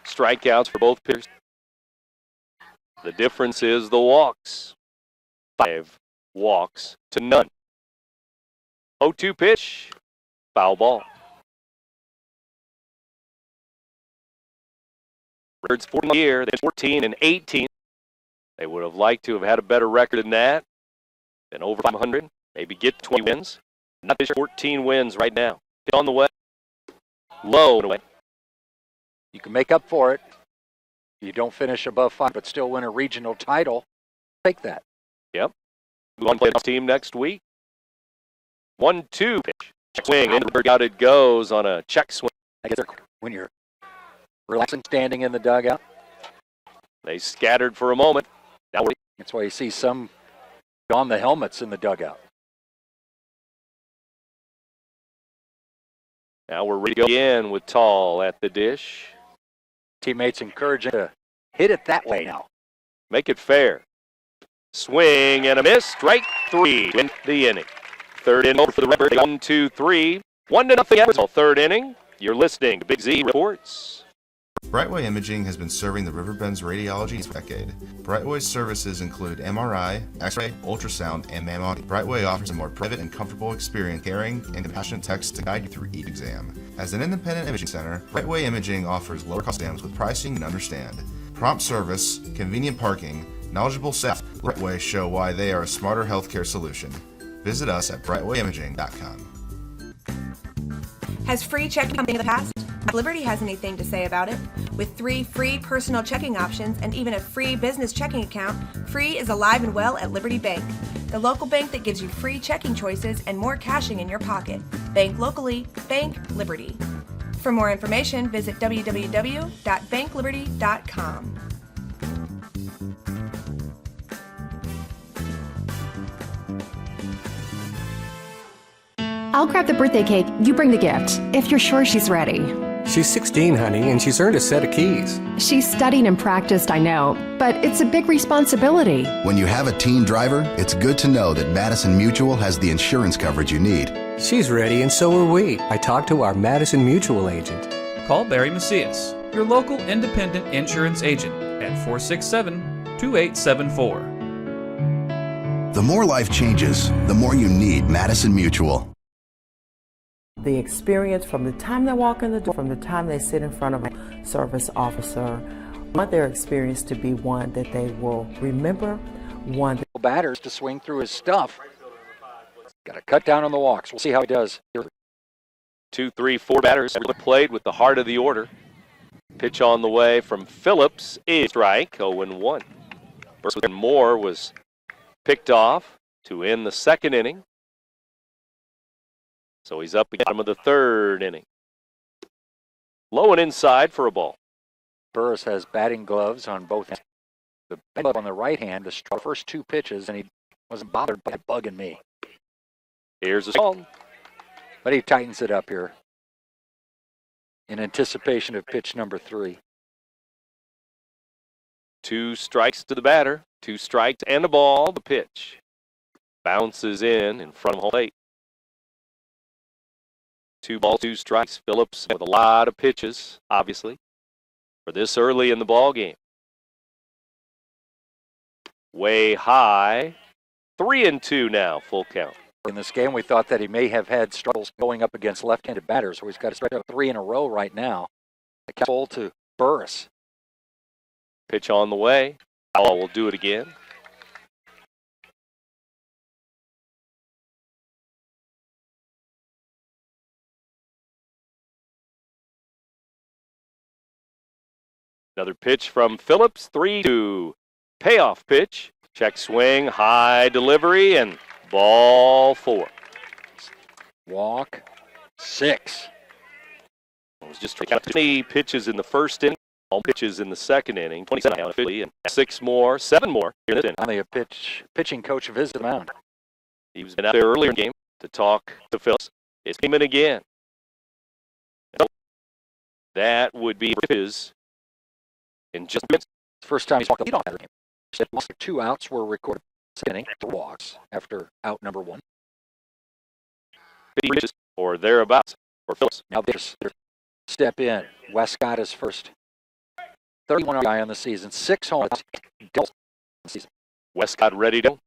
strikeouts for both pitchers. The difference is the walks. 5 walks to none. 0-2 pitch, foul ball. Birds 4 in the year, then 14 and 18. They would have liked to have had a better record than that. Been over 500, maybe get 20 wins. Not this 14 wins right now. Get on the way. Low and away. You can make up for it. You don't finish above 5, but still win a regional title. Take that. Yep. Move on to play this team next week. 1-2 pitch. Check swing. And out it goes on a check swing. I guess when you're relaxing, standing in the dugout. They scattered for a moment. Now that's why you see some on the helmets in the dugout. Now we're ready to go again with Tall at the dish. Teammates encouraging to hit it that way now. Make it fair. Swing and a miss. Strike three in the inning. Third inning over for the Redbirds. 1-2-3. 1-0 Edwards. Third inning. You're listening to Big Z Reports. Brightway Imaging has been serving the Riverbend's radiology for a decade. Brightway's services include MRI, X-ray, ultrasound, and mammography. Brightway offers a more private and comfortable experience, caring and compassionate techs to guide you through each exam. As an independent imaging center, Brightway Imaging offers lower cost exams with pricing and understand. Prompt service, convenient parking, knowledgeable staff. Brightway show why they are a smarter healthcare solution. Visit us at RiverBender.com. Has free checking something in the past? If Liberty has anything to say about it. With 3 free personal checking options and even a free business checking account, Free is alive and well at Liberty Bank, the local bank that gives you free checking choices and more cashing in your pocket. Bank locally, bank Liberty. For more information, visit www.bankliberty.com. I'll grab the birthday cake. You bring the gift, if you're sure she's ready. She's 16, honey, and she's earned a set of keys. She's studied and practiced, I know, but it's a big responsibility. When you have a teen driver, it's good to know that Madison Mutual has the insurance coverage you need. She's ready, and so are we. I talked to our Madison Mutual agent. Call Barry Macias, your local independent insurance agent, at 467-2874. The more life changes, the more you need Madison Mutual. The experience from the time they walk in the door, from the time they sit in front of a service officer, I want their experience to be one that they will remember, one that batters to swing through his stuff. Got to cut down on the walks. We'll see how he does. 2, 3, 4 batters played with the heart of the order. Pitch on the way from Phillips is strike 0-1. First Moore was picked off to end the second inning. So he's up at the bottom of the third inning. Low and inside for a ball. Burris has batting gloves on both hands. The glove on the right hand to strike the first 2 pitches, and he wasn't bothered by bugging me. Here's a call. But he tightens it up here in anticipation of pitch number 3. 2 strikes to the batter. 2 strikes and a ball. The pitch bounces in front of home plate. 2 balls, 2 strikes. Phillips with a lot of pitches, obviously, for this early in the ball game. Way high. 3-2 now, full count. In this game, we thought that he may have had struggles going up against left-handed batters, so he's got to strike out 3 in a row right now. The count full to Burris. Pitch on the way. Ball will do it again. Another pitch from Phillips, 3-2. Payoff pitch. Check swing, high delivery, and ball 4. Walk 6. It was just 20 pitches in the first inning, all pitches in the second inning, 27 out officially, and 7 more in this inning. Finally, a pitching coach visits the mound. He was been out there earlier in the game to talk to Phillips. It's came in again. So that would be his. In just minutes. First time he's walked the lead off that game. 2 outs were recorded. Second inning, 3 walks after out number 1. 50 pitches or thereabouts for Phillips. Now they step in. Westcott is first. 31 RBI on the season. 6 home runs. On the season. Westcott ready to go.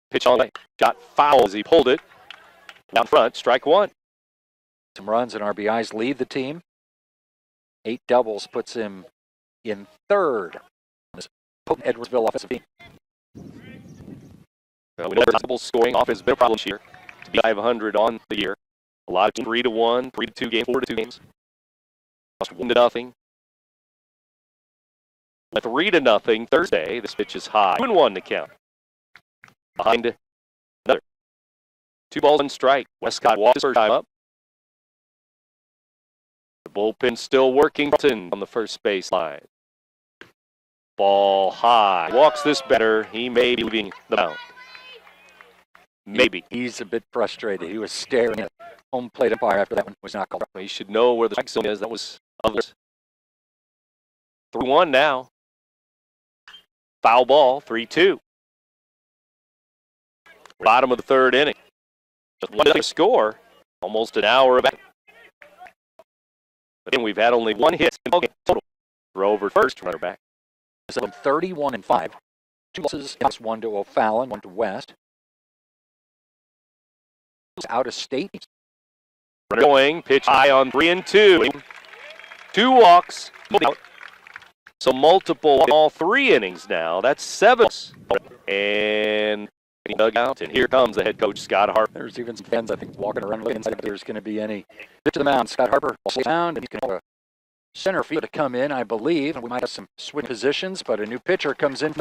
Pitch on the way. Shot foul as he pulled it. Down front, strike 1. Some runs and RBIs lead the team. 8 doubles puts him in third on this potent Edwardsville offensive team. We know double scoring off has been a problem this year. To be 500 on the year. A lot of teams 3-1, 3-2 games, 4-2 games. Lost 1-0. 3-0 Thursday. This pitch is high. 2-1 to count. Behind another. 2 balls, 1 strike. Westcott walks his first time up. The bullpen still working on the first base line. Ball high. Walks this better. He may be leaving the mound. Maybe. He's a bit frustrated. He was staring at home plate umpire after that one was not called. He should know where the strike zone is. That was others. 3-1 now. Foul ball, 3-2. Bottom of the third inning. Just 1 score. Almost an hour of back. But then we've had only 1 hit in the game total. Throw over first, runner back. So 31-5. 2 losses, 1 to O'Fallon, 1 to West. Out of state. Runner going, pitch high on 3-2. 2 walks. So multiple all 3 innings now. That's 7. And dugout, and here comes the head coach, Scott Harper. There's even some fans, I think, walking around looking inside if there's going to be any pitch to the mound. Scott Harper will mound, and he's going to have a center field to come in, I believe. We might have some swing positions, but a new pitcher comes in.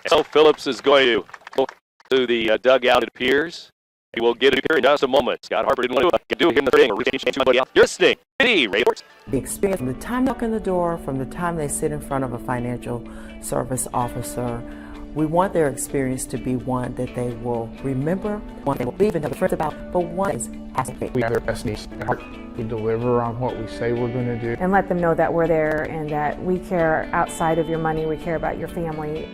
So Phillips is going to go to the dugout, it appears. He will get a pitcher in just a moment. Scott Harper didn't want to do him the ring or reach anybody else. You're listening. Reports. The experience from the time they walk in the door, from the time they sit in front of a financial service officer, we want their experience to be one that they will remember, one they will leave and have friends about, but one that has to be. We have their best needs at heart. We deliver on what we say we're going to do. And let them know that we're there and that we care outside of your money, we care about your family.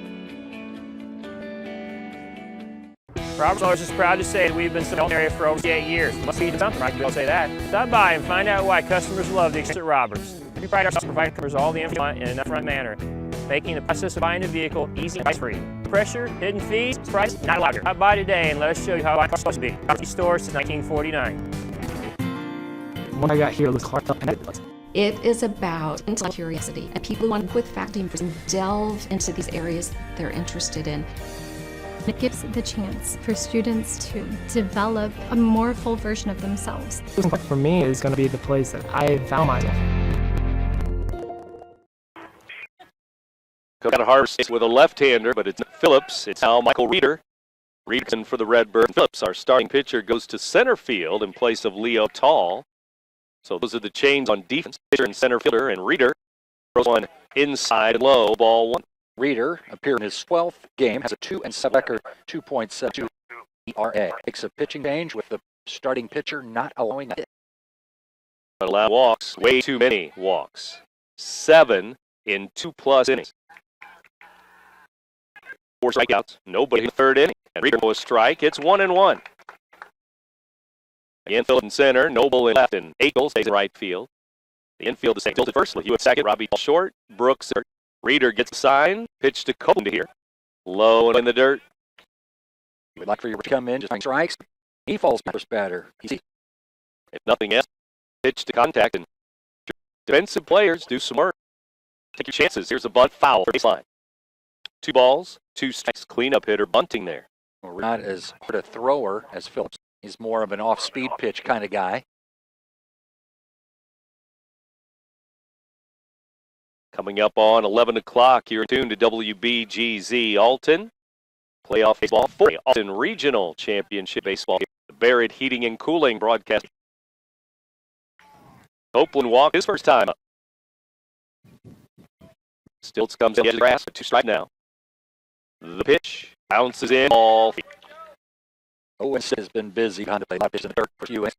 Roberts Motors is proud to say that we've been serving the area for over 8 years. Must be something, right? I'll say that. Stop by and find out why customers love the experience at Roberts. We pride ourselves on providing customers all the info in an upfront manner, making the process of buying a vehicle easy and price-free. Pressure, hidden fees, price, not allowed here. Stop by today and let us show you how it's supposed to be. Roberts store since 1949. When I got here, Lewis Clark felt connected to us. It is about intellectual curiosity and people who want to work with faculty members and delve into these areas they're interested in. It gives the chance for students to develop a more full version of themselves. For me, is going to be the place that I found myself. Got a hard with a left-hander, but it's Phillips. It's now Michael Reeder. Reederson for the Redbirds. Phillips, our starting pitcher, goes to center field in place of Leo Tall. So those are the chains on defense. Pitcher and center fielder, and Reeder throws one inside and low, ball 1. Reeder appeared in his 12th game, has a 2-7 record, 2.72 ERA. Makes a pitching change with the starting pitcher not allowing it. Allow walks, way too many walks. 7 in 2+ innings. 4 strikeouts, nobody in the third inning. And Reeder will strike, it's 1-1. Again, Phillips in center, Noble in left, and Akel stays in right field. The infield is tilted first, Hewitt at second, Robbie short, Brooks third. Reeder gets the sign, pitch to Cohen to here. Low and in the dirt. We'd like for you to come in, just strikes. He falls first batter. Easy. If nothing else, pitch to contact, and defensive players do some work. Take your chances. Here's a bunt foul for baseline. 2 balls, 2 strikes. Cleanup hitter bunting there. Well, we're not as hard a thrower as Phillips. He's more of an off-speed pitch kind of guy. Coming up on 11 o'clock, you're tuned to WBGZ Alton. Playoff baseball for the Alton Regional Championship Baseball. The Barrett Heating and Cooling broadcast. Copeland walk his first time up. Stilts comes in the grass for 2 strikes now. The pitch bounces in, ball. Owens has been busy behind the plate, not pitching the dirt for a few innings.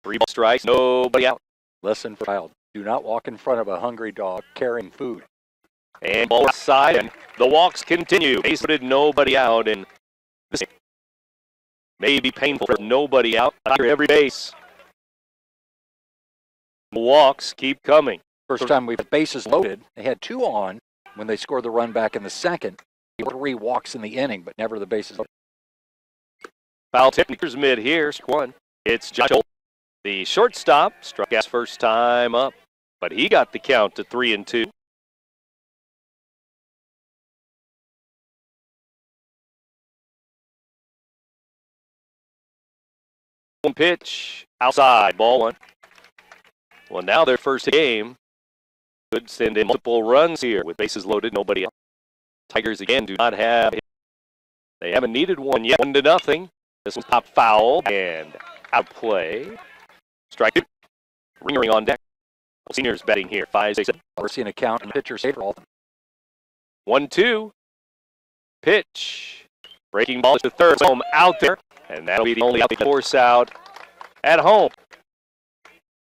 3 ball strikes, nobody out. Lesson for child. Do not walk in front of a hungry dog carrying food. And ball outside, and the walks continue. Base loaded, nobody out, and this may be painful for nobody out after every base. The walks keep coming. First time we've had bases loaded. They had 2 on when they scored the run back in the second. 3 walks in the inning, but never the bases loaded. Foul tip, nears mid here, 1. It's Josh Olson. The shortstop struck out first time up, but he got the count to 3-2. One pitch, outside, ball 1. Well, now their first game could send in multiple runs here with bases loaded, nobody out. Tigers again do not have. They haven't needed one yet. 1-0. This one's top foul and out of play. Strike 2. Ring on deck. Seniors batting here, 5-6. We're seeing a count and pitcher save for Alton. 1-2. Pitch. Breaking ball to third. Home out there. And that'll be the only force out at home.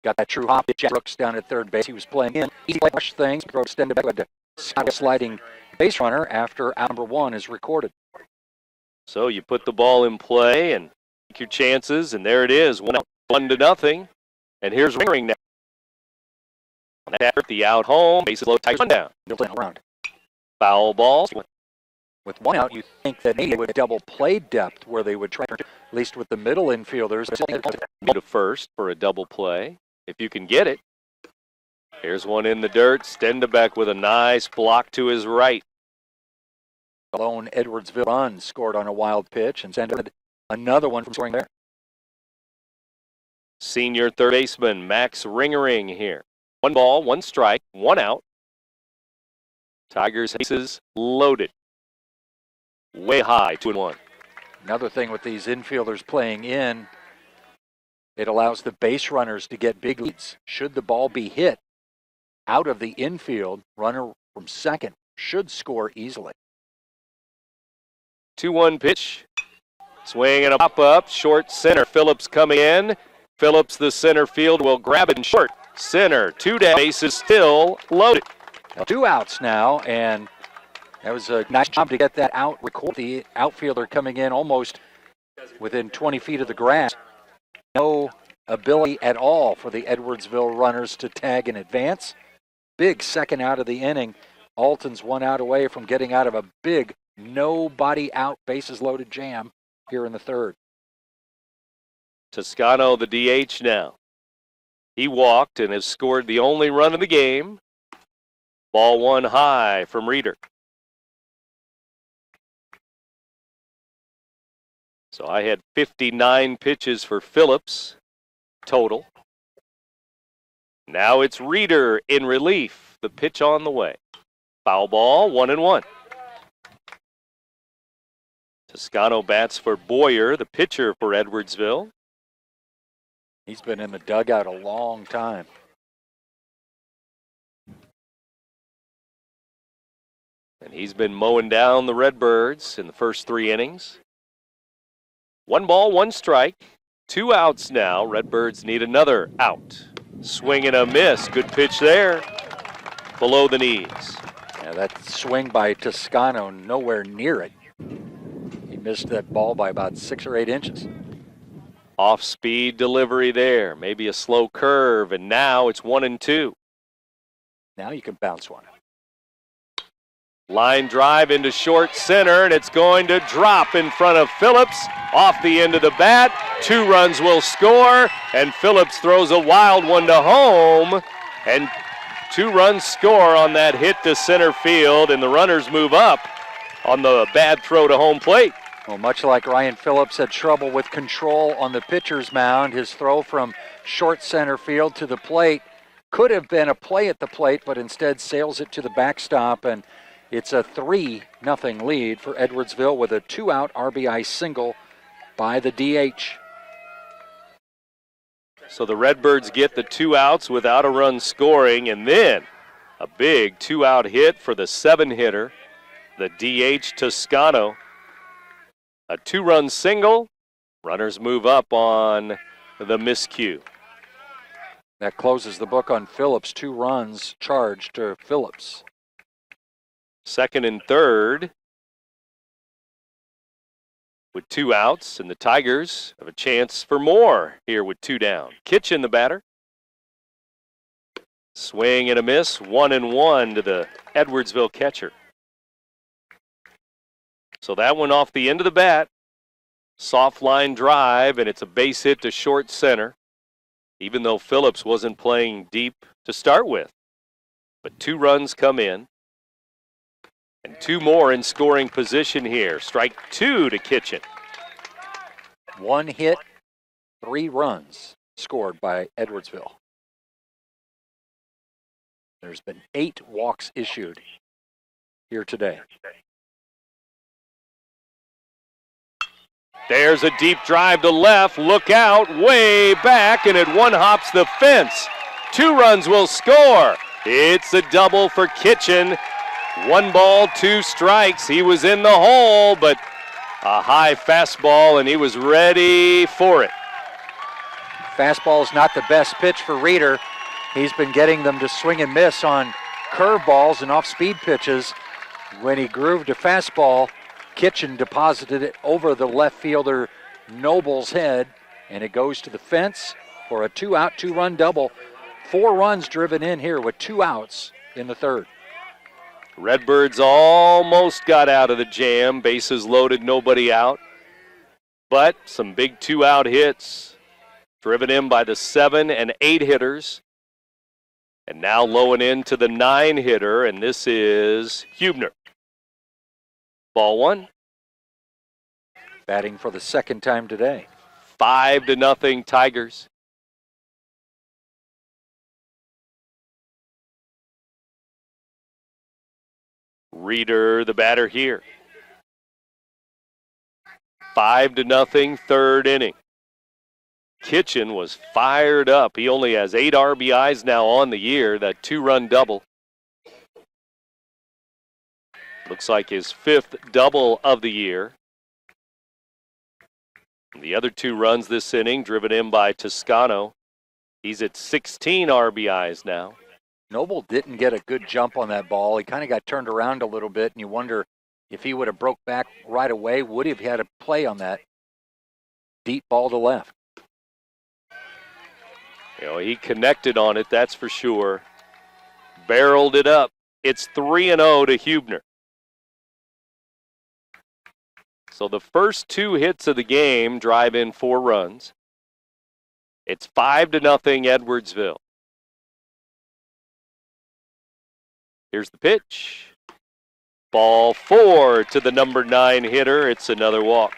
Got that true hop. Jack Brooks down at third base. He was playing in. Easy flush things. Extended back with a sliding base runner after out number 1 is recorded. So you put the ball in play and take your chances, and there it is. 1-0. And here's Ring now. On that effort, the out home. Bases low, Tigers 1 down. Around. Foul ball. With 1 out, you think that maybe they would double play depth where they would try, at least with the middle infielders. Go to first for a double play, if you can get it. Here's one in the dirt. Stendebeck with a nice block to his right. Lone Edwardsville run scored on a wild pitch and sent another one from scoring there. Senior third baseman Max Ringering here. 1 ball, 1 strike, 1 out. Tigers bases loaded. Way high, 2-1. Another thing with these infielders playing in, it allows the base runners to get big leads. Should the ball be hit out of the infield, runner from second should score easily. 2-1 pitch. Swing and a pop-up. Short center. Phillips coming in. Phillips, the center field, will grab it in short. Center. 2 down. Base is still loaded. 2 outs now, and that was a nice job to get that out. Record the outfielder coming in almost within 20 feet of the grass. No ability at all for the Edwardsville runners to tag in advance. Big second out of the inning. Alton's 1 out away from getting out of a big nobody out, bases loaded jam here in the third. Toscano, the DH now. He walked and has scored the only run of the game. Ball 1 high from Reeder. So I had 59 pitches for Phillips total. Now it's Reeder in relief. The pitch on the way. Foul ball, 1-1. Toscano bats for Boyer, the pitcher for Edwardsville. He's been in the dugout a long time. And he's been mowing down the Redbirds in the first 3 innings. 1 ball, 1 strike. 2 outs now. Redbirds need another out. Swing and a miss. Good pitch there. Below the knees. Yeah, that swing by Toscano, nowhere near it. He missed that ball by about 6 or 8 inches. Off-speed delivery there. Maybe a slow curve, and now it's 1-2. Now you can bounce one. Line drive into short center, and it's going to drop in front of Phillips. Off the end of the bat. 2 runs will score, and Phillips throws a wild one to home. And 2 runs score on that hit to center field, and the runners move up on the bad throw to home plate. Well, much like Ryan Phillips had trouble with control on the pitcher's mound, his throw from short center field to the plate could have been a play at the plate, but instead sails it to the backstop, and it's a 3-0 lead for Edwardsville with a 2-out RBI single by the DH. So the Redbirds get the 2 outs without a run scoring, and then a big 2-out hit for the 7-hitter, the DH Toscano. A 2-run single. Runners move up on the miscue. That closes the book on Phillips. 2 runs charged to Phillips. Second and third with 2 outs, and the Tigers have a chance for more here with 2 down. Kitchen, the batter. Swing and a miss, 1-1 to the Edwardsville catcher. So that one off the end of the bat. Soft line drive, and it's a base hit to short center, even though Phillips wasn't playing deep to start with. But 2 runs come in. And 2 more in scoring position here. Strike 2 to Kitchen. 1 hit, 3 runs scored by Edwardsville. There's been 8 walks issued here today. There's a deep drive to left. Look out, way back, and it one-hops the fence. 2 runs will score. It's a double for Kitchen. 1 ball, 2 strikes. He was in the hole, but a high fastball, and he was ready for it. Fastball is not the best pitch for Reeder. He's been getting them to swing and miss on curveballs and off-speed pitches. When he grooved a fastball, Kitchen deposited it over the left fielder Noble's head, and it goes to the fence for a 2-out, 2-run double. 4 runs driven in here with 2 outs in the third. Redbirds almost got out of the jam. Bases loaded, nobody out. But some big 2-out hits driven in by the 7 and 8 hitters. And now low and in to the 9 hitter, and this is Hubner. Ball 1. Batting for the second time today. 5-0 Tigers. Reeder, the batter here. 5-0 third inning. Kitchen was fired up. He only has 8 RBIs now on the year, that 2-run double. Looks like his 5th double of the year. The other 2 runs this inning driven in by Toscano. He's at 16 RBIs now. Noble didn't get a good jump on that ball. He kind of got turned around a little bit, and you wonder if he would have broke back right away, would he have had a play on that deep ball to left? You know, he connected on it, that's for sure. Barreled it up. It's 3-0 to Hubner. So the first 2 hits of the game drive in 4 runs. It's 5-0 Edwardsville. Here's the pitch. Ball 4 to the number 9 hitter. It's another walk.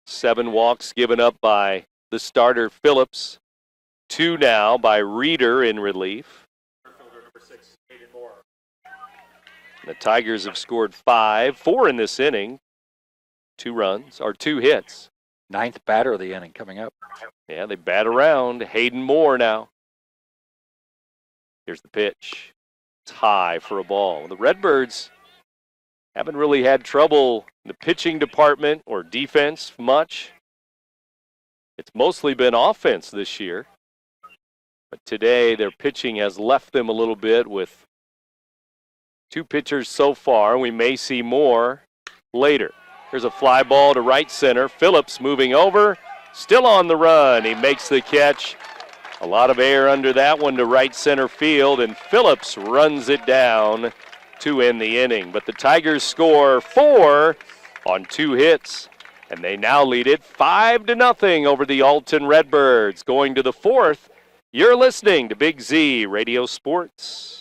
7 walks given up by the starter Phillips. 2 now by Reeder in relief. The Tigers have scored 4 in this inning. 2 runs, or 2 hits. 9th batter of the inning coming up. Yeah, they bat around. Hayden Moore now. Here's the pitch. It's high for a ball. The Redbirds haven't really had trouble in the pitching department or defense much. It's mostly been offense this year. But today their pitching has left them a little bit with 2 pitchers so far. We may see more later. Here's a fly ball to right center. Phillips moving over, still on the run. He makes the catch. A lot of air under that one to right center field, and Phillips runs it down to end the inning. But the Tigers score 4 on 2 hits, and they now lead it 5-0 over the Alton Redbirds. Going to the 4th, you're listening to Big Z Radio Sports.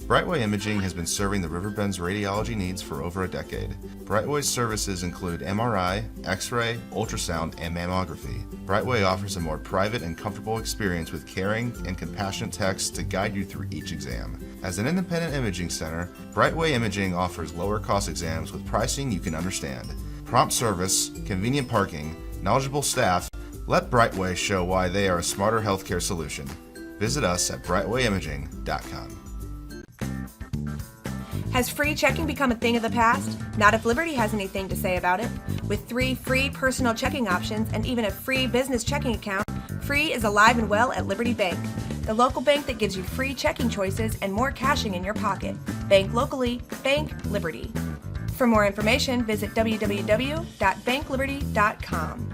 Brightway Imaging has been serving the Riverbend's radiology needs for over a decade. Brightway's services include MRI, X-ray, ultrasound, and mammography. Brightway offers a more private and comfortable experience with caring and compassionate techs to guide you through each exam. As an independent imaging center, Brightway Imaging offers lower cost exams with pricing you can understand. Prompt service, convenient parking, knowledgeable staff. Let Brightway show why they are a smarter healthcare solution. Visit us at RiverBender.com. Has free checking become a thing of the past? Not if Liberty has anything to say about it. With 3 free personal checking options and even a free business checking account, free is alive and well at Liberty Bank, the local bank that gives you free checking choices and more cashing in your pocket. Bank locally, bank Liberty. For more information, visit www.bankliberty.com.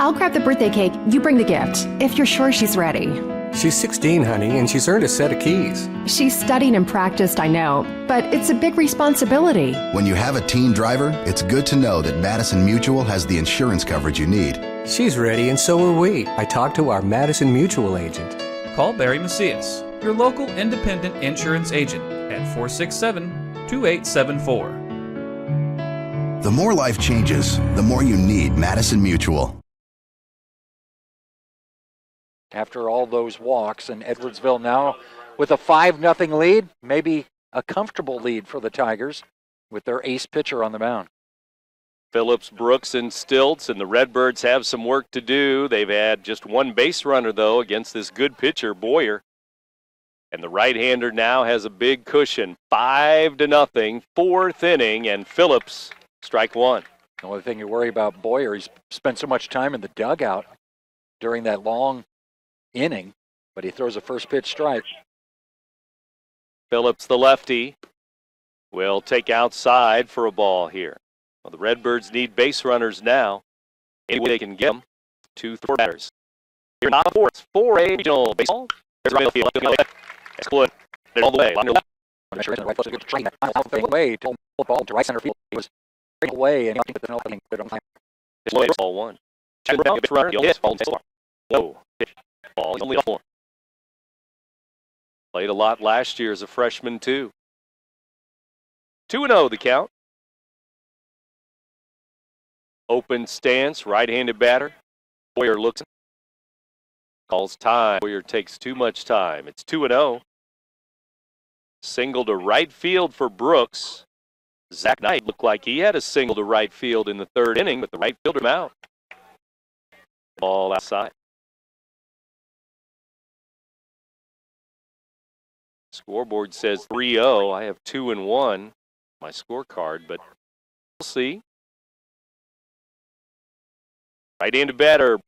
I'll grab the birthday cake, you bring the gift, if you're sure she's ready. She's 16, honey, and she's earned a set of keys. She's studied and practiced, I know, but it's a big responsibility. When you have a teen driver, it's good to know that Madison Mutual has the insurance coverage you need. She's ready, and so are we. I talked to our Madison Mutual agent. Call Barry Macias, your local independent insurance agent, at 467-2874. The more life changes, the more you need Madison Mutual. After all those walks, and Edwardsville now with a 5-0 lead, maybe a comfortable lead for the Tigers with their ace pitcher on the mound. Phillips, Brooks, and Stilts, and the Redbirds have some work to do. They've had just one base runner, though, against this good pitcher, Boyer. And the right-hander now has a big cushion, 5-0, fourth inning, and Phillips, strike one. The only thing you worry about Boyer, he's spent so much time in the dugout during that long inning, but he throws a first pitch strike. Phillips, the lefty, will take outside for a ball here. Well, the Redbirds need base runners now. Any way they can get them. 2-4 batters. Here not four. It's 4A regional baseball. There's right field. Excellent. All the way. Away to ball to right center field. He was away and nothing but the nothing. His way ball one. Jack Brown, base runner. He'll hit ball. Low pitch. Ball. He's only off one. Played a lot last year as a freshman too. 2-0 the count. Open stance, right-handed batter. Boyer looks, calls time. Boyer takes too much time. It's 2-0. Single to right field for Brooks. Zach Knight looked like he had a single to right field in the third inning, but the right fielder out. Ball outside. Scoreboard says 3-0. I have 2-1, my scorecard, but we'll see. Right-handed batter.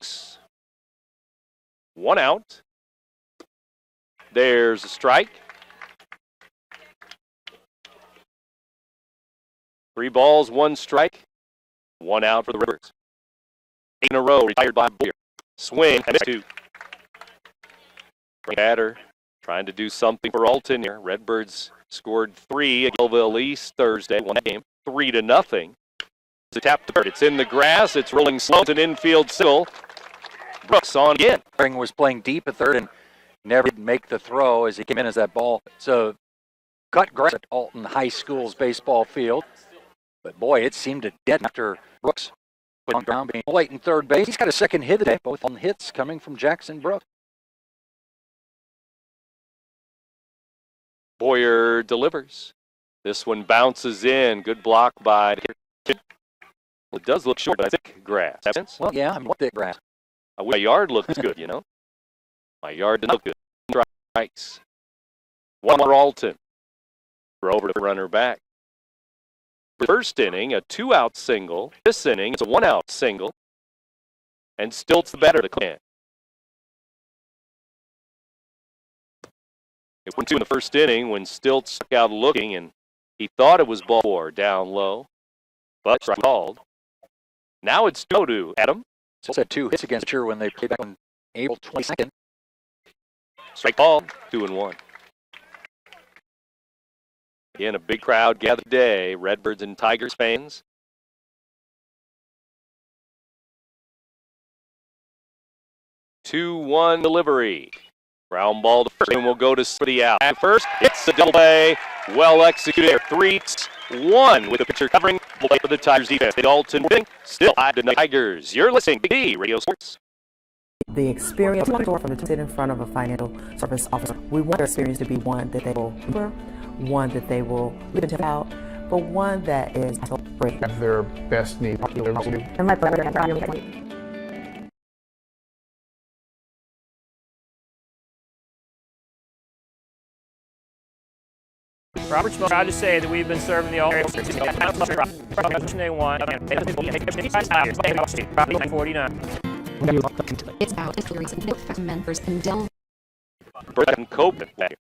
One out. There's a strike. 3 balls, 1 strike. 1 out for the Rivers. 8 in a row, retired by Boyer. Swing, and 2. Batter trying to do something for Alton here. Redbirds scored 3 at Gillville East Thursday. Won that game 3-0. It's a tap to third. It's in the grass. It's rolling slow. It's an infield single. Brooks on again. Ring was playing deep at third and never did make the throw as he came in as that ball. So cut grass at Alton High School's baseball field. But boy, it seemed to dead after Brooks put on ground being late in third base. He's got a second hit today, both on hits coming from Jackson Brooks. Boyer delivers. This one bounces in. Good block by. Well, it does look short, but I think grass. Well, yeah, I'm thick grass. My yard looks good, you know. My yard doesn't look good. Strikes. One more Alton. Throw over to the runner back. The first inning, a 2-out single. This inning, it's a 1-out single. And Stilts the batter to clean. It went 2 in the first inning when Stilts stuck out looking, and he thought it was ball 4 down low. But strike called. Now it's 2-2, Adam. Stilts had 2 hits against her when they played back on April 22nd. Strike ball, 2-1. Again, a big crowd gathered today. Redbirds and Tigers fans. Two-one delivery. Ground ball to first, and we'll go to for the out. At first, it's a double play. Well executed. 3-1 with the pitcher covering. Play for the Tigers defense. The Alton winning. Still 5-0 Tigers. You're listening to B Radio Sports. The experience from the sit in front of a financial service officer. We want their experience to be one that they will remember, one that they will live into out, but one that is great. Have their best needs. And my brother and brother. Robert's proud to say that we've been serving the old area since they won. 49. It's about influence and affect members and delve. Brett and Copeland back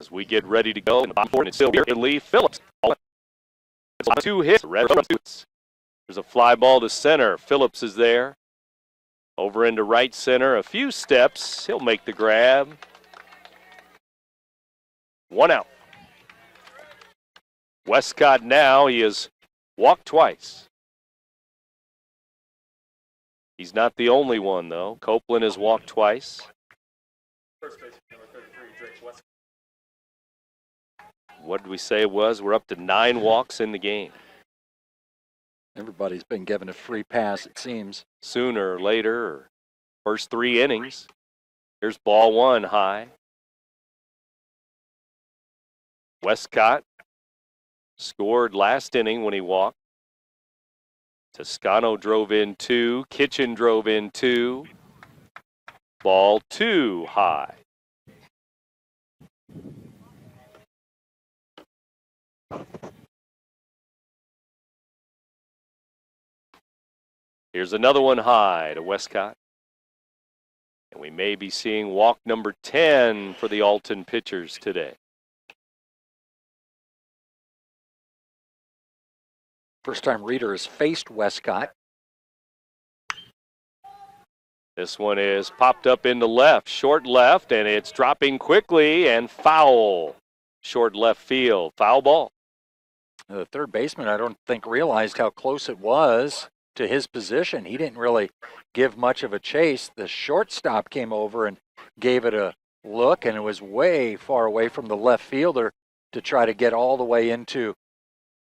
as we get ready to go in the bottom four, and it's still here to Lee Phillips. It's on 2 hits. There's a fly ball to center. Phillips is there. Over into right center. A few steps. He'll make the grab. 1 out. Westcott now, he has walked twice. He's not the only one, though. Copeland has walked twice. What did we say it was? We're up to 9 walks in the game. Everybody's been given a free pass, it seems. Sooner or later, or first 3 innings. Here's ball 1 high. Westcott scored last inning when he walked. Toscano drove in 2. Kitchen drove in 2. Ball 2 high. Here's another one high to Westcott. And we may be seeing walk number 10 for the Alton pitchers today. First time Reeder has faced Westcott. This one is popped up into left, short left, and it's dropping quickly and foul. Short left field, foul ball. The third baseman, I don't think, realized how close it was to his position. He didn't really give much of a chase. The shortstop came over and gave it a look, and it was way far away from the left fielder to try to get all the way into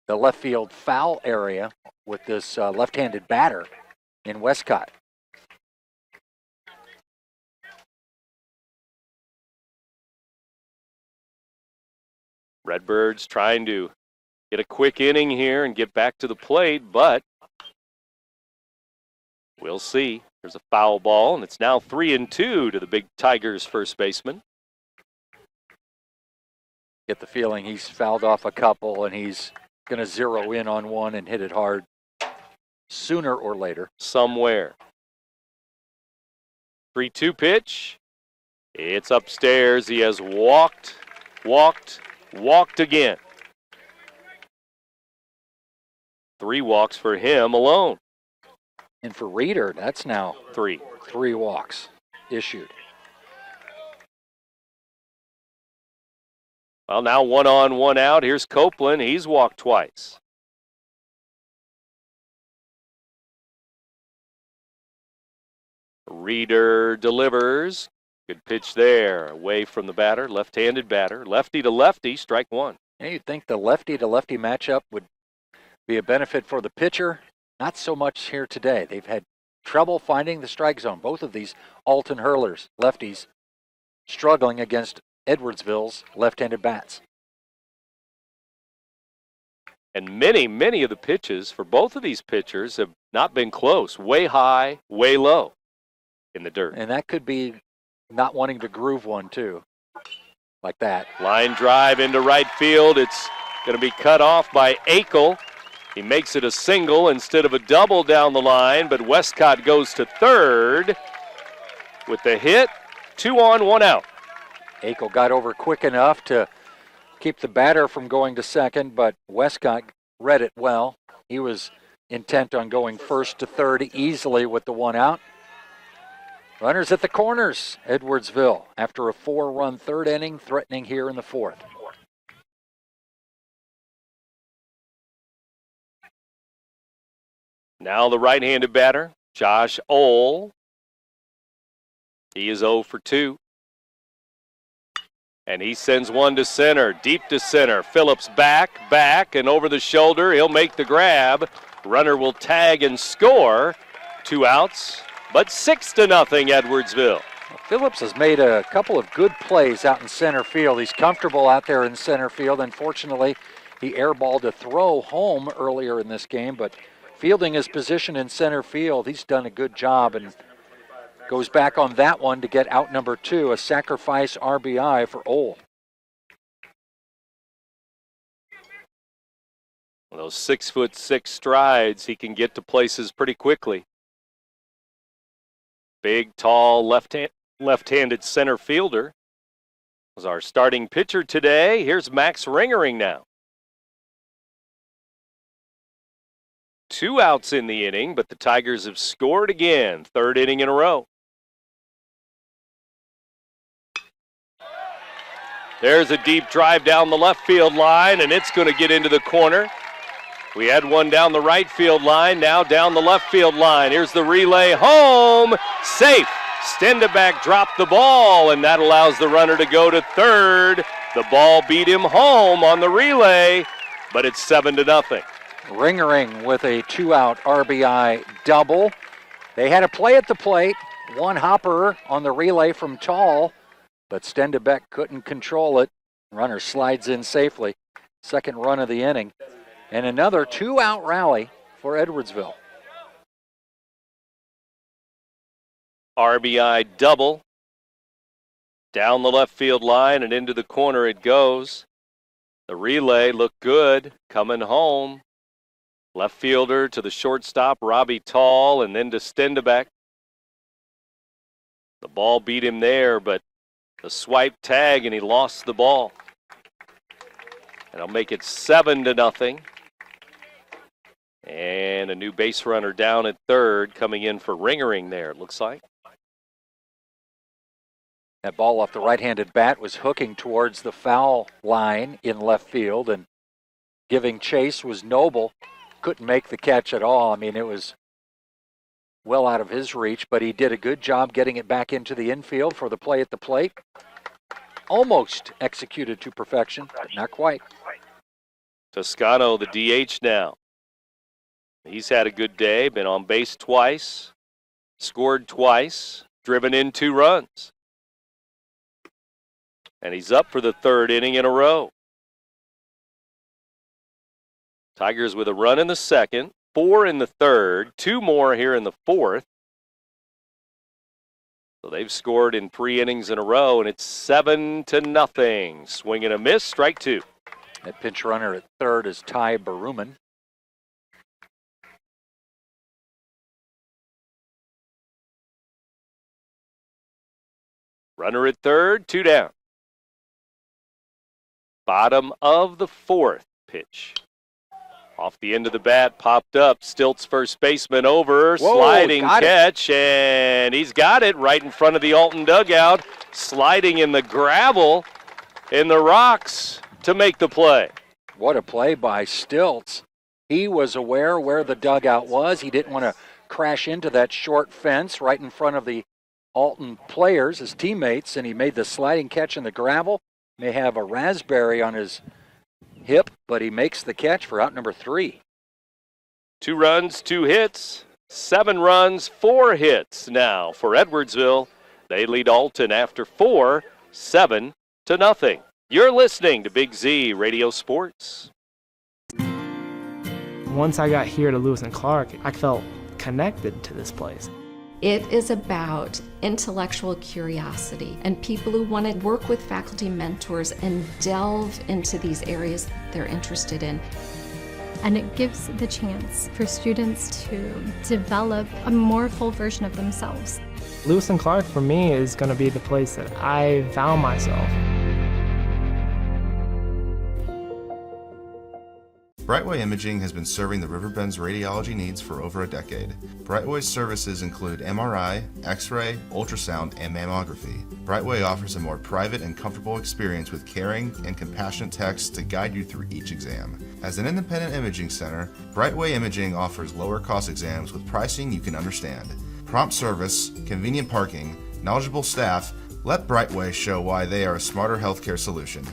the left field foul area with this left-handed batter in Westcott. Redbirds trying to get a quick inning here and get back to the plate, but we'll see. There's a foul ball, and it's now 3-2 to the big Tigers first baseman. Get the feeling he's fouled off a couple, and he's going to zero in on one and hit it hard sooner or later. Somewhere. 3-2 pitch. It's upstairs. He has walked again. 3 walks for him alone. And for Reeder, that's now 3 walks issued. Well, now 1 on, 1 out. Here's Copeland. He's walked twice. Reeder delivers. Good pitch there. Away from the batter. Left-handed batter. Lefty to lefty. Strike 1. Yeah, you'd think the lefty to lefty matchup would be a benefit for the pitcher. Not so much here today. They've had trouble finding the strike zone. Both of these Alton hurlers, lefties, struggling against Edwardsville's left-handed bats. And many of the pitches for both of these pitchers have not been close. Way high, way low in the dirt. And that could be not wanting to groove one, too, like that. Line drive into right field. It's going to be cut off by Akel. He makes it a single instead of a double down the line, but Westcott goes to third with the hit. 2 on, 1 out. Akel got over quick enough to keep the batter from going to second, but Westcott read it well. He was intent on going first to third easily with the 1 out. Runners at the corners, Edwardsville, after a 4-run third inning, threatening here in the 4th. Now the right-handed batter, Josh Ohl. He is 0 for 2. And he sends one to center, deep to center. Phillips back, and over the shoulder. He'll make the grab. Runner will tag and score. 2 outs, but 6-0 Edwardsville. Phillips has made a couple of good plays out in center field. He's comfortable out there in center field. Unfortunately, he airballed a throw home earlier in this game, but fielding his position in center field, he's done a good job and goes back on that one to get out number 2, a sacrifice RBI for Ohl. Those 6'6" strides, he can get to places pretty quickly. Big, tall, left-handed center fielder was our starting pitcher today. Here's Max Ringering now. 2 outs in the inning, but the Tigers have scored again, 3rd inning in a row. There's a deep drive down the left field line, and it's going to get into the corner. We had one down the right field line, now down the left field line. Here's the relay home, safe. Stendebeck dropped the ball, and that allows the runner to go to third. The ball beat him home on the relay, but it's 7-0. Ringering with a 2-out RBI double. They had a play at the plate, one hopper on the relay from Tall, but Stendebeck couldn't control it. Runner slides in safely. Second run of the inning. And another 2-out rally for Edwardsville. RBI double. Down the left field line and into the corner it goes. The relay looked good. Coming home. Left fielder to the shortstop, Robbie Tall, and then to Stendebeck. The ball beat him there, but the swipe tag, and he lost the ball. And I'll make it 7-0. And a new base runner down at third, coming in for Ringering there, it looks like. That ball off the right-handed bat was hooking towards the foul line in left field, and giving chase was Noble. Couldn't make the catch at all. I mean, it was well out of his reach, but he did a good job getting it back into the infield for the play at the plate. Almost executed to perfection, but not quite. Toscano, the DH now. He's had a good day, been on base twice, scored twice, driven in 2 runs. And he's up for the 3rd inning in a row. Tigers with a run in the 2nd, 4 in the 3rd, 2 more here in the 4th. So they've scored in 3 innings in a row, and it's 7-0. Swing and a miss, strike 2. That pinch runner at third is Ty Baruman. Runner at third, 2 down. Bottom of the 4th pitch. Off the end of the bat, popped up. Stilts first baseman over. Whoa, sliding catch, and he's got it right in front of the Alton dugout. Sliding in the gravel, in the rocks to make the play. What a play by Stilts. He was aware where the dugout was. He didn't want to crash into that short fence right in front of the Alton players, his teammates, and he made the sliding catch in the gravel. May have a raspberry on his hip, but he makes the catch for out number 3. 2 runs, 2 hits, 7 runs, 4 hits now for Edwardsville. They lead Alton after 4, 7-0. You're listening to Big Z Radio Sports. Once I got here to Lewis and Clark, I felt connected to this place. It is about intellectual curiosity and people who want to work with faculty mentors and delve into these areas they're interested in. And it gives the chance for students to develop a more full version of themselves. Lewis and Clark for me is going to be the place that I found myself. Brightway Imaging has been serving the Riverbend's radiology needs for over a decade. Brightway's services include MRI, X-ray, ultrasound, and mammography. Brightway offers a more private and comfortable experience with caring and compassionate techs to guide you through each exam. As an independent imaging center, Brightway Imaging offers lower cost exams with pricing you can understand. Prompt service, convenient parking, knowledgeable staff, let Brightway show why they are a smarter healthcare solution.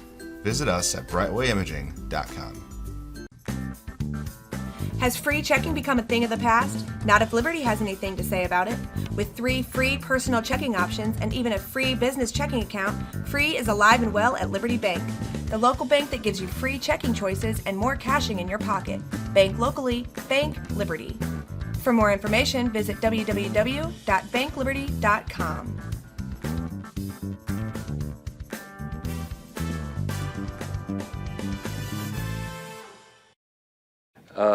Visit us at RiverBender.com. Has free checking become a thing of the past? Not if Liberty has anything to say about it. With 3 free personal checking options and even a free business checking account, free is alive and well at Liberty Bank, the local bank that gives you free checking choices and more cashing in your pocket. Bank locally, bank Liberty. For more information, visit www.bankliberty.com.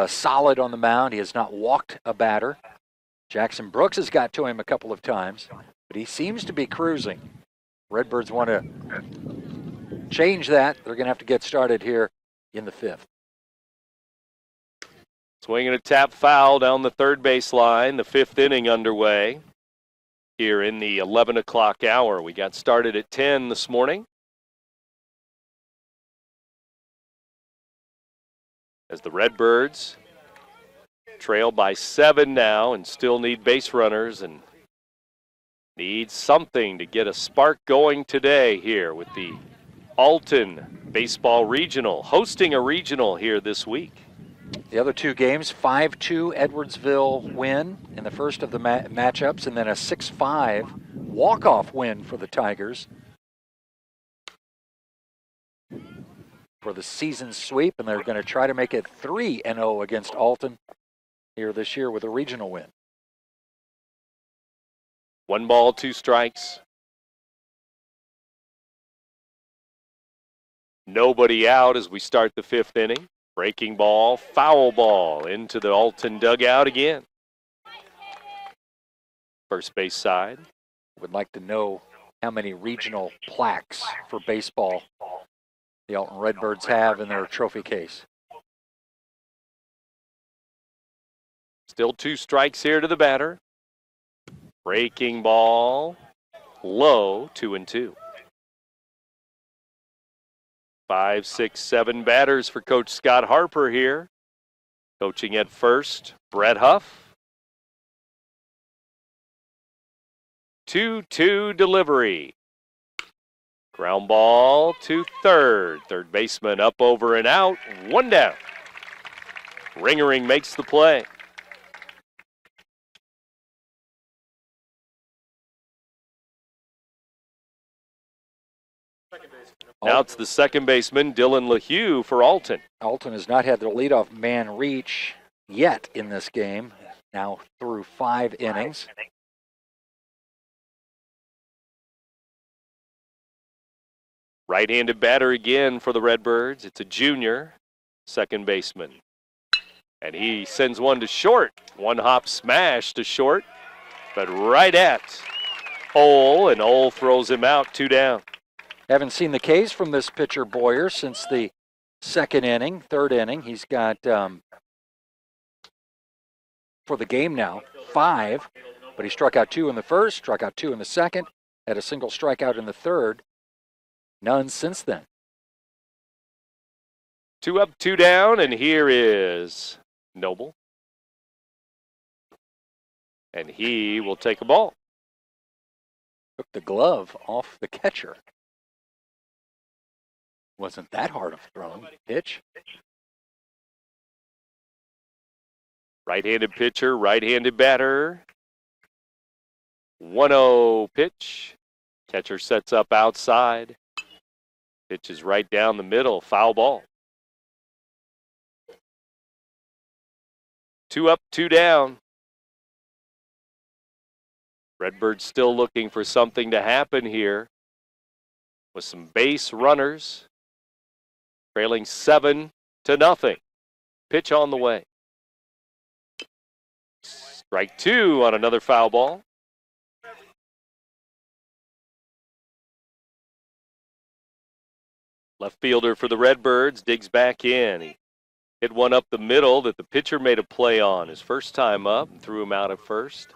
Solid on the mound. He has not walked a batter. Jackson Brooks has got to him a couple of times, but he seems to be cruising. Redbirds want to change that. They're going to have to get started here in the 5th. Swinging a tap foul down the third baseline. The 5th inning underway here in the 11 o'clock hour. We got started at 10 this morning. As the Redbirds trail by 7 now and still need base runners and need something to get a spark going today here with the Alton Baseball Regional, hosting a regional here this week. The other 2 games, 5-2 Edwardsville win in the first of the matchups, and then a 6-5 walk-off win for the Tigers. for the season sweep, and they're going to try to make it 3-0 against Alton here this year with a regional win. 1 ball, 2 strikes. Nobody out as we start the 5th inning. Breaking ball, foul ball into the Alton dugout again. First base side. Would like to know how many regional plaques for baseball the Alton Redbirds have in their trophy case. Still 2 strikes here to the batter. Breaking ball, low, 2-2. 5, 6, 7 batters for Coach Scott Harper here. Coaching at first, Brett Huff. 2-2 delivery. Ground ball to third. Third baseman up, over, and out. 1 down. Ringering makes the play. Now it's the second baseman, Dylan LaHue, for Alton. Alton has not had their leadoff man reach yet in this game, now through 5 innings. Right-handed batter again for the Redbirds. It's a junior, second baseman. And he sends one to short. 1 hop smash to short, but right at Ole, and Ole throws him out, 2 down. Haven't seen the K's from this pitcher, Boyer, since the 2nd inning, 3rd inning. He's got, for the game now, 5, but he struck out 2 in the first, struck out 2 in the second, had a single strikeout in the 3rd. None since then. 2 up, 2 down, and here is Noble. And he will take a ball. Took the glove off the catcher. Wasn't that hard of a thrown pitch. Right-handed pitcher, right-handed batter. 1-0 pitch. Catcher sets up outside. Pitch is right down the middle, foul ball. 2 up, 2 down. Redbirds still looking for something to happen here with some base runners. Trailing 7-0. Pitch on the way. Strike 2 on another foul ball. Left fielder for the Redbirds digs back in. He hit one up the middle that the pitcher made a play on his first time up and threw him out at first.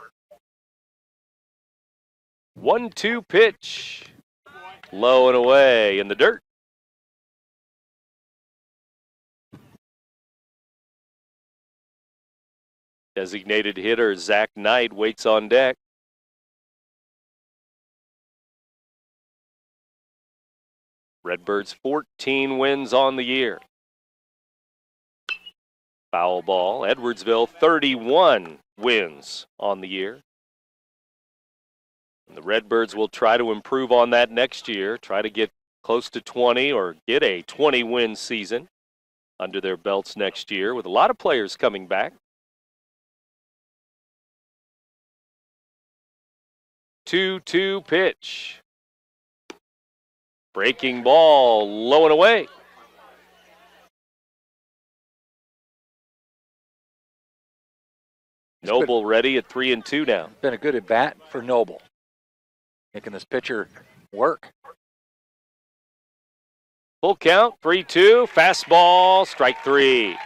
1-2 pitch. Low and away in the dirt. Designated hitter Zach Knight waits on deck. Redbirds 14 wins on the year. Foul ball. Edwardsville 31 wins on the year. And the Redbirds will try to improve on that next year, try to get close to 20 or get a 20-win season under their belts next year with a lot of players coming back. 2-2 pitch. Breaking ball, low and away. Noble ready at 3-2 now. Been a good at bat for Noble. Making this pitcher work. Full count, 3-2, fastball, strike 3.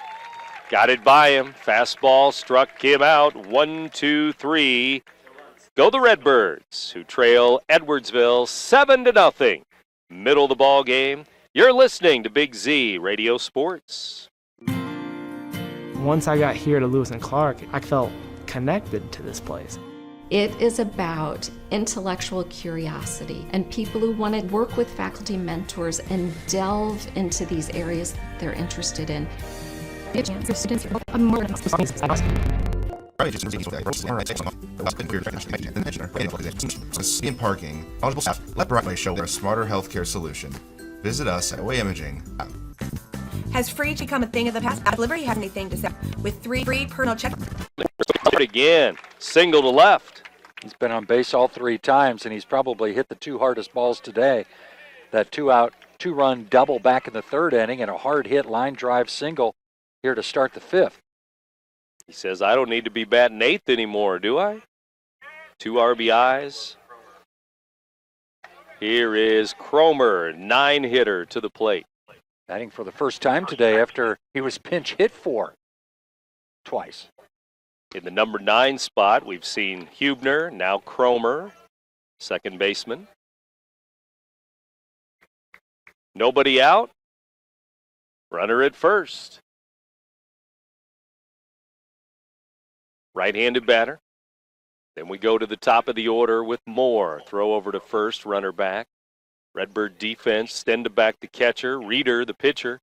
Got it by him, fastball struck him out, 1-2-3. Go the Redbirds, who trail Edwardsville 7-0. Middle of the ball game. You're listening to Big Z Radio Sports. Once I got here to Lewis and Clark, I felt connected to this place. It is about intellectual curiosity and people who want to work with faculty mentors and delve into these areas they're interested in. In parking, eligible staff, let Brightway show a smarter healthcare solution. Visit us at Way Imaging. Has free become a thing of the past? Not if Liberty has anything to say. With 3 free personal check. Again, single to left. He's been on base all 3 times, and he's probably hit the 2 hardest balls today. That 2-out, 2-run double back in the 3rd inning, and a hard hit line drive single here to start the 5th. He says, I don't need to be batting 8th anymore, do I? 2 RBIs. Here is Cromer, 9-hitter to the plate. Batting for the first time today after he was pinch hit for twice. In the number 9 spot, we've seen Hubner, now Cromer, second baseman. Nobody out. Runner at first. Right-handed batter. Then we go to the top of the order with Moore. Throw over to first, runner back. Redbird defense, send to back the catcher. Reeder, the pitcher.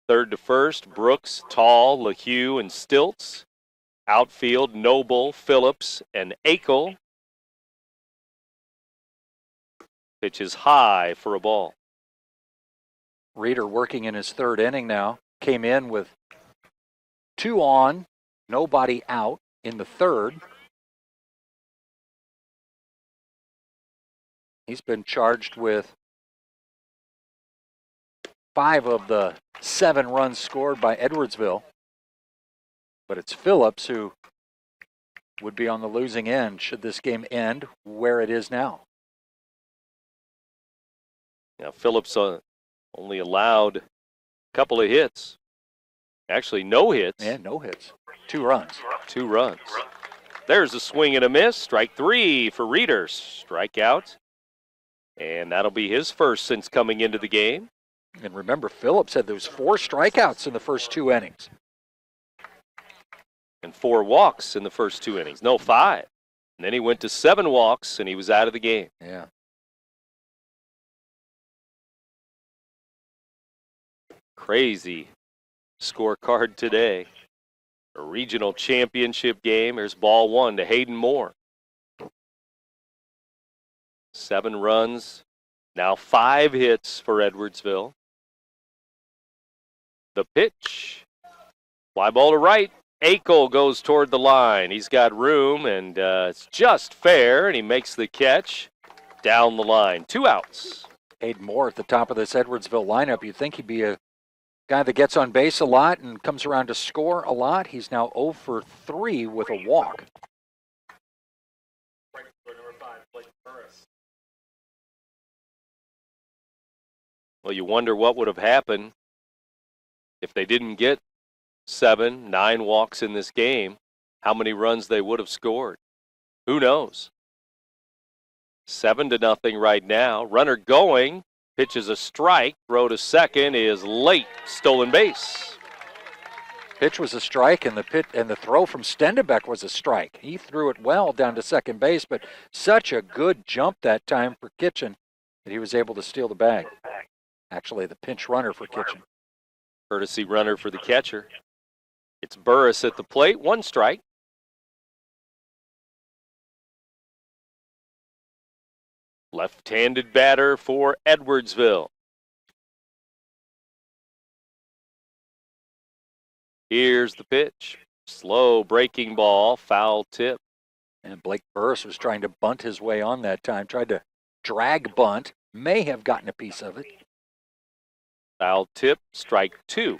Third to first, Brooks, Tall, LeHue, and Stilts. Outfield, Noble, Phillips, and Akel. Pitch is high for a ball. Reeder working in his 3rd inning now. Came in with 2 on, nobody out in the 3rd. He's been charged with 5 of the 7 runs scored by Edwardsville. But it's Phillips who would be on the losing end should this game end where it is now. Now Phillips only allowed a couple of hits. Actually, no hits. Yeah, no hits. 2 runs. 2 runs. There's a swing and a miss. Strike 3 for Reeder. Strikeout. And that'll be his first since coming into the game. And remember, Phillips had those 4 strikeouts in the first 2 innings. And 4 walks in the first 2 innings. No, 5. And then he went to 7 walks, and he was out of the game. Yeah. Crazy scorecard today. A regional championship game. Here's ball 1 to Hayden Moore. 7 runs, now 5 hits for Edwardsville. The pitch. Fly ball to right. Akel goes toward the line. He's got room, and it's just fair, and he makes the catch down the line. 2 outs. Hayden Moore at the top of this Edwardsville lineup. You'd think he'd be a guy that gets on base a lot and comes around to score a lot. He's now 0 for 3 with a walk. Well, you wonder what would have happened if they didn't get 7, 9 walks in this game, how many runs they would have scored. Who knows? 7-0 right now. Runner going, pitches a strike, throw to second is late, stolen base. Pitch was a strike, and the throw from Stendebeck was a strike. He threw it well down to second base, but such a good jump that time for Kitchen that he was able to steal the bag. Actually, the pinch runner for Kitchen. Courtesy runner for the catcher. It's Burris at the plate, 1 strike. Left-handed batter for Edwardsville. Here's the pitch. Slow breaking ball, foul tip. And Blake Burris was trying to bunt his way on that time. Tried to drag bunt. May have gotten a piece of it. Foul tip, strike 2.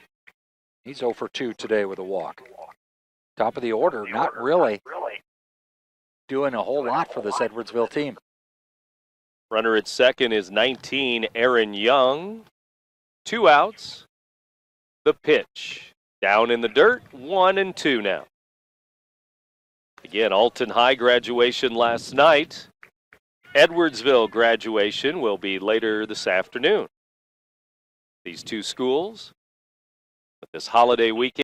He's 0 for 2 today with a walk. Top of the order, not really doing a whole lot for this Edwardsville team. Runner at second is 19, Aaron Young. 2 outs. The pitch. Down in the dirt, 1-2 now. Again, Alton High graduation last night. Edwardsville graduation will be later this afternoon. These 2 schools, with this holiday weekend,